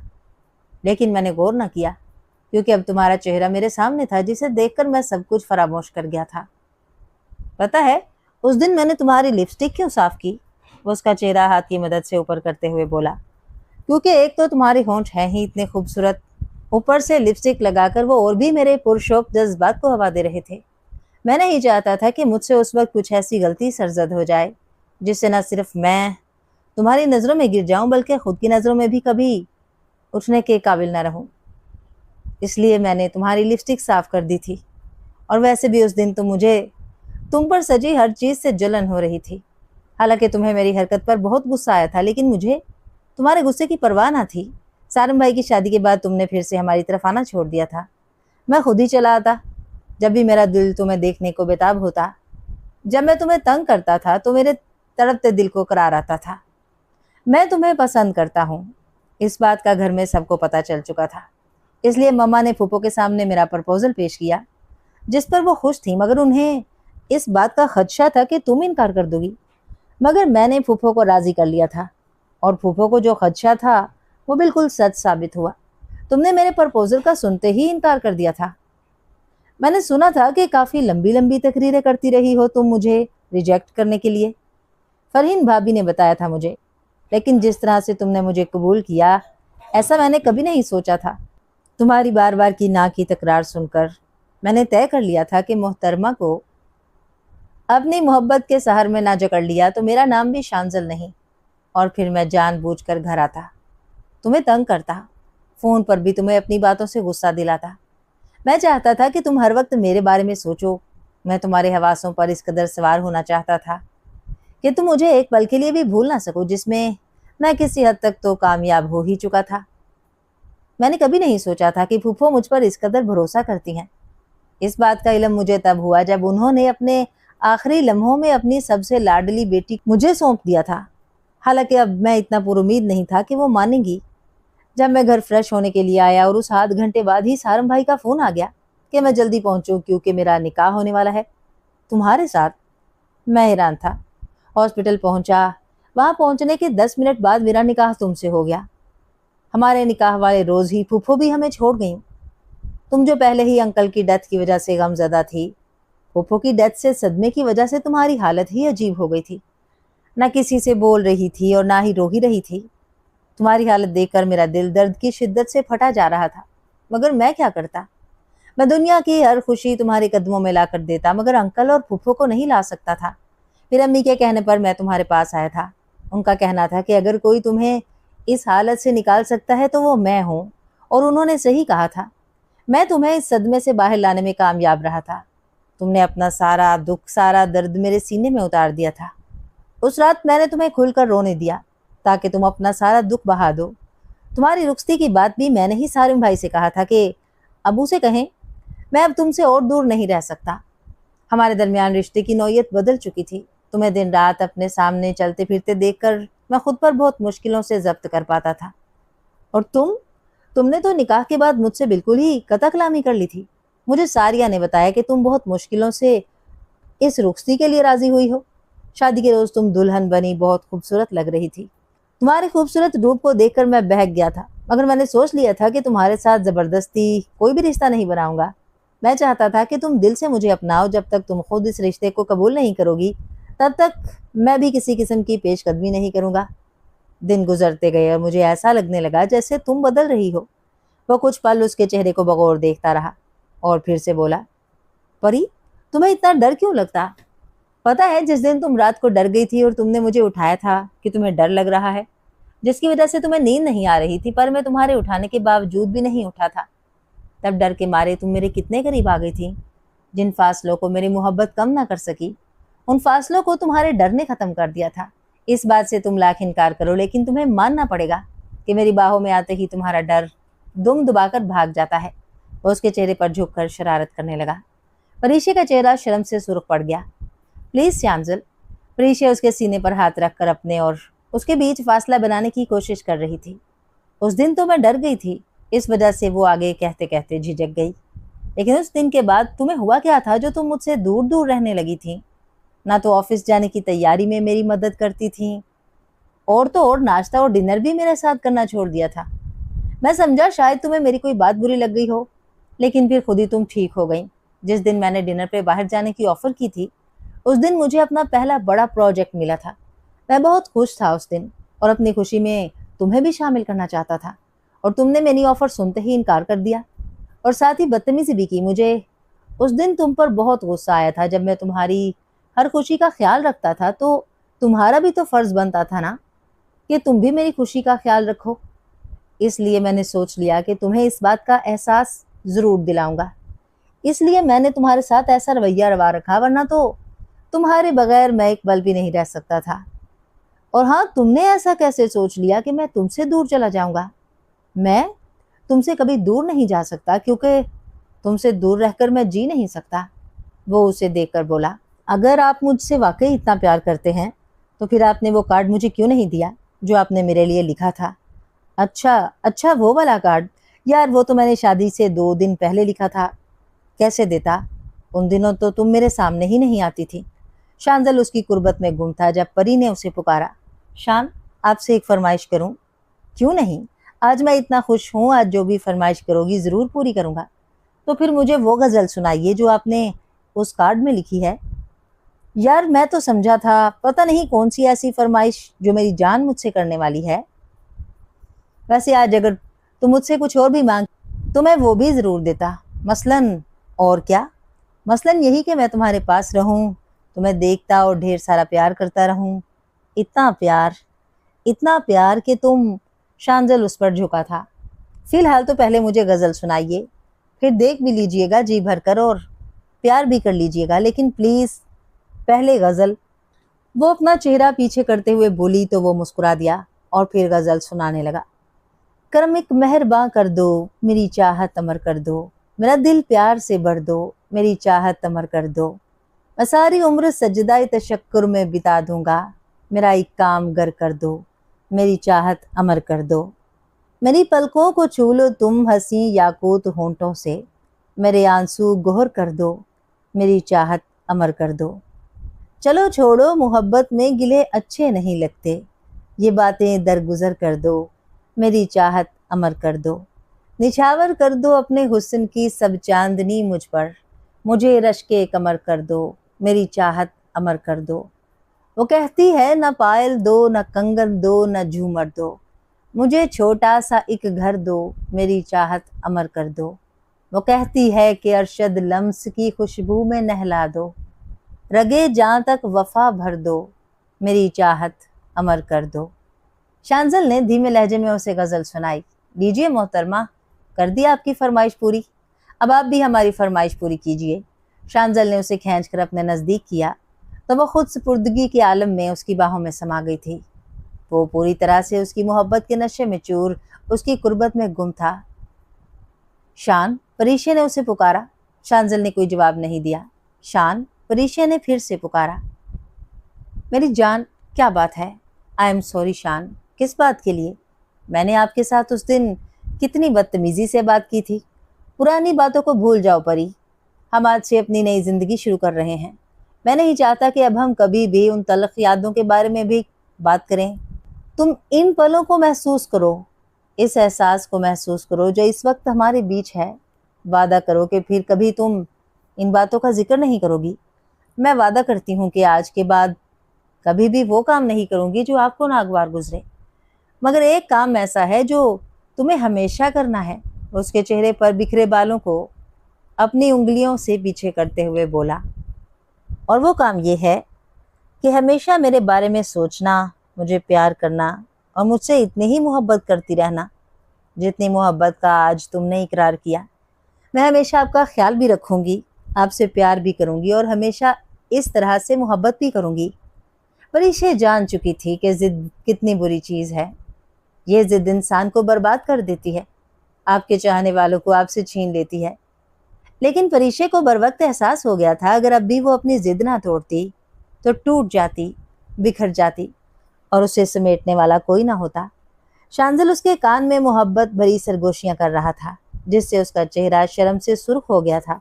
لیکن میں نے غور نہ کیا، کیونکہ اب تمہارا چہرہ میرے سامنے تھا، جسے دیکھ کر میں سب کچھ فراموش کر گیا تھا۔ پتہ ہے اس دن میں نے تمہاری لپسٹک کیوں صاف کی؟ وہ اس کا چہرہ ہاتھ کی مدد سے اوپر کرتے ہوئے بولا۔ کیونکہ ایک تو تمہارے ہونٹ ہیں ہی اتنے خوبصورت، اوپر سے لپسٹک لگا کر وہ اور بھی میرے پرشوق جذبات کو ہوا دے رہے تھے۔ میں نہیں چاہتا تھا کہ مجھ سے اس وقت کچھ ایسی غلطی سرزد ہو جائے جس سے نہ صرف میں تمہاری نظروں میں گر جاؤں، بلکہ خود کی نظروں میں بھی کبھی اٹھنے کے قابل نہ رہوں۔ اس لیے میں نے تمہاری لپسٹک صاف کر دی تھی۔ اور ویسے بھی اس دن تم پر سجی ہر چیز سے جلن ہو رہی تھی۔ حالانکہ تمہیں میری حرکت پر بہت غصہ آیا تھا، لیکن مجھے تمہارے غصے کی پرواہ نہ تھی۔ سارم بھائی کی شادی کے بعد تم نے پھر سے ہماری طرف آنا چھوڑ دیا تھا۔ میں خود ہی چلا آتا جب بھی میرا دل تمہیں دیکھنے کو بےتاب ہوتا۔ جب میں تمہیں تنگ کرتا تھا تو میرے تڑپتے دل کو قرار آتا تھا۔ میں تمہیں پسند کرتا ہوں، اس بات کا گھر میں سب کو پتہ چل چکا تھا۔ اس لیے مما نے پھوپھو کے سامنے میرا پرپوزل پیش کیا، جس پر وہ خوش تھی، مگر انہیں اس بات کا خدشہ تھا کہ تم انکار کر دو گی۔ مگر میں نے پھوپھو کو راضی کر لیا تھا، اور پھوپھو کو جو خدشہ تھا وہ بالکل سچ ثابت ہوا۔ تم نے میرے پرپوزل کا سنتے ہی انکار کر دیا تھا۔ میں نے سنا تھا کہ کافی لمبی لمبی تقریریں کرتی رہی ہو تم مجھے ریجیکٹ کرنے کے لیے، فرحین بھابی نے بتایا تھا مجھے۔ لیکن جس طرح سے تم نے مجھے قبول کیا، ایسا میں نے کبھی نہیں سوچا تھا۔ تمہاری بار بار کی نا کی تکرار سن کر میں نے طے کر لیا تھا کہ محترمہ کو اپنی محبت کے سحر میں نہ جکڑ لیا تو میرا نام بھی شانزل نہیں۔ اور پھر میں جان بوجھ کر گھر آتا، تمہیں تنگ کرتا، فون پر بھی تمہیں اپنی باتوں سے غصہ دلاتا۔ میں چاہتا تھا کہ تم ہر وقت میرے بارے میں سوچو۔ میں تمہارے حواسوں پر اس قدر سوار ہونا چاہتا تھا کہ تم مجھے ایک پل کے لیے بھی بھول نہ سکو، جس میں میں کسی حد تک تو کامیاب ہو ہی چکا تھا۔ میں نے کبھی نہیں سوچا تھا کہ پھوپھو مجھ پر اس قدر بھروسہ کرتی ہیں۔ اس بات کا علم مجھے تب ہوا جب انہوں نے اپنے آخری لمحوں میں اپنی سب سے لاڈلی بیٹی مجھے سونپ دیا تھا۔ حالانکہ اب میں اتنا پر امید نہیں تھا کہ وہ مانیں گی۔ جب میں گھر فریش ہونے کے لیے آیا اور اس آدھ گھنٹے بعد ہی سارم بھائی کا فون آ گیا کہ میں جلدی پہنچوں کیونکہ میرا نکاح ہونے والا ہے تمہارے ساتھ، میں حیران تھا۔ ہاسپٹل پہنچا، وہاں پہنچنے کے 10 منٹ بعد میرا نکاح تم سے ہو گیا۔ ہمارے نکاح والے روز ہی پھوپھو بھی ہمیں چھوڑ گئیں۔ تم جو پہلے ہی انکل کی ڈیتھ کی وجہ سے غم زدہ تھی، پھوپھو کی ڈیتھ سے صدمے کی وجہ سے تمہاری حالت ہی عجیب ہو گئی تھی۔ نہ کسی سے بول رہی تھی اور نہ ہی رو ہی رہی تھی۔ تمہاری حالت دیکھ کر میرا دل درد کی شدت سے پھٹا جا رہا تھا، مگر میں کیا کرتا؟ میں دنیا کی ہر خوشی تمہارے قدموں میں لا کر دیتا، مگر انکل اور پھوپھو کو نہیں لا سکتا تھا، پھر امی کے کہنے پر میں تمہارے پاس آیا تھا۔ ان کا کہنا تھا کہ اگر کوئی تمہیں اس حالت سے نکال سکتا ہے تو وہ میں ہوں، اور انہوں نے صحیح کہا تھا۔ میں تمہیں اس صدمے سے باہر لانے میں کامیاب رہا تھا۔ تم نے اپنا سارا دکھ، سارا درد میرے سینے میں اتار دیا تھا۔ اس رات میں نے تمہیں کھل کر رونے دیا تاکہ تم اپنا سارا دکھ بہا دو۔ تمہاری رخصتی کی بات بھی میں نے ہی سارم بھائی سے کہا تھا کہ ابو سے کہیں، میں اب تم سے اور دور نہیں رہ سکتا۔ ہمارے درمیان رشتے کی نوعیت بدل چکی تھی۔ تمہیں دن رات اپنے سامنے چلتے پھرتے دیکھ کر میں خود پر بہت مشکلوں سے ضبط کر پاتا تھا، اور تم نے تو نکاح کے بعد مجھ سے بالکل ہی قطع کلامی کر لی تھی۔ مجھے ساریہ نے بتایا کہ تم بہت مشکلوں سے اس رخصتی کے لیے راضی ہوئی ہو۔ شادی کے روز تم دلہن بنی بہت خوبصورت لگ رہی تھی۔ تمہارے خوبصورت روپ کو دیکھ کر میں بہک گیا تھا، مگر میں نے سوچ لیا تھا کہ تمہارے ساتھ زبردستی کوئی بھی رشتہ نہیں بناؤں گا۔ میں چاہتا تھا کہ تم دل سے مجھے اپناؤ۔ جب تک تم خود اس رشتے کو قبول نہیں کرو گی تب تک میں بھی کسی قسم کی پیش قدمی نہیں کروں گا۔ دن گزرتے گئے اور مجھے ایسا لگنے لگا جیسے تم بدل رہی ہو۔ وہ کچھ پل اس کے چہرے کو بغور دیکھتا رہا اور پھر سے بولا، پری، تمہیں اتنا ڈر کیوں لگتا؟ پتہ ہے جس دن تم رات کو ڈر گئی تھی اور تم نے مجھے اٹھایا تھا کہ تمہیں ڈر لگ رہا ہے، جس کی وجہ سے تمہیں نیند نہیں آ رہی تھی، پر میں تمہارے اٹھانے کے باوجود بھی نہیں اٹھا تھا۔ تب ڈر کے مارے تم میرے کتنے قریب آ گئی تھی۔ جن فاصلوں کو میری محبت کم نہ کر سکی، ان فاصلوں کو تمہارے ڈر نے ختم کر دیا تھا۔ اس بات سے تم لاکھ انکار کرو، لیکن تمہیں ماننا پڑے گا کہ میری باہوں میں آتے ہی تمہارا ڈر دم دبا کر بھاگ جاتا ہے۔ وہ اس کے چہرے پر جھک کر شرارت کرنے لگا۔ پریشے کا چہرہ شرم سے سرخ پڑ گیا۔ پلیز شیامزل۔ پریشے اس کے سینے پر ہاتھ رکھ کر اپنے اور اس کے بیچ فاصلہ بنانے کی کوشش کر رہی تھی۔ اس دن تو میں ڈر گئی تھی، اس وجہ سے وہ آگے کہتے کہتے جھجک گئی۔ لیکن اس دن کے بعد تمہیں ہوا کیا تھا جو تم مجھ سے دور دور رہنے لگی تھی؟ نہ تو آفس جانے کی تیاری میں میری مدد کرتی تھی، اور تو اور ناشتہ اور ڈنر بھی میرے ساتھ کرنا چھوڑ دیا تھا۔ میں سمجھا شاید تمہیں میری کوئی بات بری لگ گئی ہو، لیکن پھر خود ہی تم ٹھیک ہو گئیں۔ جس دن میں نے ڈنر پہ باہر جانے کی آفر کی تھی، اس دن مجھے اپنا پہلا بڑا پروجیکٹ ملا تھا۔ میں بہت خوش تھا اس دن، اور اپنی خوشی میں تمہیں بھی شامل کرنا چاہتا تھا، اور تم نے میری آفر سنتے ہی انکار کر دیا، اور ساتھ ہی بدتمیزی بھی کی۔ مجھے اس دن تم پر بہت غصہ آیا تھا۔ جب میں تمہاری ہر خوشی کا خیال رکھتا تھا تو تمہارا بھی تو فرض بنتا تھا نا کہ تم بھی میری خوشی کا خیال رکھو۔ اس لیے میں نے سوچ لیا کہ تمہیں اس بات کا احساس ضرور دلاؤں گا۔ اس لیے میں نے تمہارے ساتھ ایسا رویہ روا رکھا، ورنہ تو تمہارے بغیر میں ایک پل بھی نہیں رہ سکتا تھا۔ اور ہاں، تم نے ایسا کیسے سوچ لیا کہ میں تم سے دور چلا جاؤں گا؟ میں تم سے کبھی دور نہیں جا سکتا، کیونکہ تم سے دور رہ کر میں جی نہیں سکتا۔ وہ اسے دیکھ کر بولا، اگر آپ مجھ سے واقعی اتنا پیار کرتے ہیں تو پھر آپ نے وہ کارڈ مجھے کیوں نہیں دیا جو آپ نے میرے لیے لکھا تھا؟ اچھا وہ والا کارڈ؟ یار وہ تو میں نے شادی سے 2 دن پہلے لکھا تھا، کیسے دیتا؟ ان دنوں تو تم میرے سامنے ہی نہیں آتی تھی۔ شانزل اس کی قربت میں گم تھا جب پری نے اسے پکارا، شان، آپ سے ایک فرمائش کروں؟ کیوں نہیں، آج میں اتنا خوش ہوں، آج جو بھی فرمائش کرو گی ضرور پوری کروں گا۔ تو پھر مجھے وہ غزل سنائیے جو آپ نے اس کارڈ میں لکھی ہے۔ یار میں تو سمجھا تھا پتہ نہیں کون سی ایسی فرمائش جو میری جان مجھ سے کرنے والی ہے۔ ویسے آج اگر تم مجھ سے کچھ اور بھی مانگ تو میں وہ بھی ضرور دیتا۔ مثلاً اور کیا؟ مثلاً یہی کہ میں تمہارے پاس رہوں، تمہیں دیکھتا اور ڈھیر سارا پیار کرتا رہوں۔ اتنا پیار کہ تم… شانزل اس پر جھکا تھا۔ فی الحال تو پہلے مجھے غزل سنائیے، پھر دیکھ بھی لیجئے گا جی بھر کر اور پیار بھی کر لیجئے گا، لیکن پلیز پہلے غزل۔ وہ اپنا چہرہ پیچھے کرتے ہوئے بولی تو وہ مسکرا دیا اور پھر غزل سنانے لگا۔ کرم ایک مہرباں کر دو، میری چاہت امر کر دو، میرا دل پیار سے بھر دو، میری چاہت امر کر دو، میں ساری عمر سجدہ تشکر میں بتا دوں گا، میرا ایک کام گر کر دو، میری چاہت امر کر دو، میری پلکوں کو چھو لو تم حسیں یاقوت ہونٹوں سے، میرے آنسو گہر کر دو، میری چاہت امر کر دو۔ چلو چھوڑو، محبت میں گلے اچھے نہیں لگتے، یہ باتیں درگزر کر دو، میری چاہت امر کر دو، نچھاور کر دو اپنے حسن کی سب چاندنی مجھ پر، مجھے رشک کمر کر دو، میری چاہت امر کر دو۔ وہ کہتی ہے نہ پائل دو، نہ کنگن دو، نہ جھومر دو، مجھے چھوٹا سا ایک گھر دو، میری چاہت امر کر دو۔ وہ کہتی ہے کہ ارشد لمس کی خوشبو میں نہلا دو، रगे जहाँ तक वफा भर दो, मेरी चाहत अमर कर दो। शांजल ने धीमे लहजे में उसे गजल सुनाई। लीजिए मोहतरमा, कर दी आपकी फरमाइश पूरी, अब आप भी हमारी फरमाइश पूरी कीजिए। शांजल ने उसे खींचकर अपने नजदीक किया तो वह खुद सुपुर्दगी के आलम में उसकी बाहों में समा गई थी। वो पूरी तरह से उसकी मोहब्बत के नशे में चूर, उसकी कुर्बत में गुम था। शान, परीशे ने उसे पुकारा। शांजल ने कोई जवाब नहीं दिया। शान, परीशे ने फिर से पुकारा। मेरी जान, क्या बात है? आई एम सॉरी शान। किस बात के लिए? मैंने आपके साथ उस दिन कितनी बदतमीजी से बात की थी। पुरानी बातों को भूल जाओ परी, हम आज से अपनी नई जिंदगी शुरू कर रहे हैं। मैं नहीं चाहता कि अब हम कभी भी उन तलख यादों के बारे में भी बात करें। तुम इन पलों को महसूस करो, इस एहसास को महसूस करो जो इस वक्त हमारे बीच है। वादा करो कि फिर कभी तुम इन बातों का जिक्र नहीं करोगी। मैं वादा करती हूँ कि आज के बाद कभी भी वो काम नहीं करूँगी जो आपको नागवार गुजरे। मगर एक काम ऐसा है जो तुम्हें हमेशा करना है। उसके चेहरे पर बिखरे बालों को अपनी उंगलियों से पीछे करते हुए बोला, और वो काम ये है कि हमेशा मेरे बारे में सोचना, मुझे प्यार करना और मुझसे इतनी ही मोहब्बत करती रहना जितनी मोहब्बत का आज तुमने इकरार किया। मैं हमेशा आपका ख्याल भी रखूंगी, आपसे प्यार भी करूंगी और हमेशा इस तरह से मोहब्बत भी करूंगी। परीशे जान चुकी थी कि जिद कितनी बुरी चीज़ है। ये जिद इंसान को बर्बाद कर देती है, आपके चाहने वालों को आपसे छीन लेती है। लेकिन परीशे को बर वक्त एहसास हो गया था अगर अब भी वो अपनी जिद ना तोड़ती तो टूट जाती, बिखर जाती और उसे समेटने वाला कोई ना होता। शांजल उसके कान में मोहब्बत भरी सरगोशियां कर रहा था, जिससे उसका चेहरा शर्म से सुर्ख हो गया था।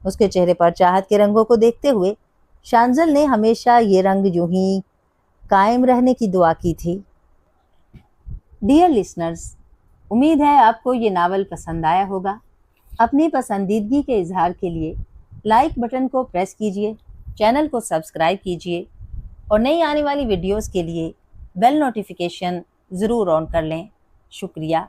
उसके चेहरे पर चाहत के रंगों को देखते हुए शांजल ने हमेशा ये रंग यूं ही कायम रहने की दुआ की थी। डियर लिसनर्स, उम्मीद है आपको ये नावल पसंद आया होगा। अपनी पसंदीदगी के इजहार के लिए लाइक बटन को प्रेस कीजिए, चैनल को सब्सक्राइब कीजिए और नई आने वाली वीडियोस के लिए बेल नोटिफिकेशन ज़रूर ऑन कर लें। शुक्रिया।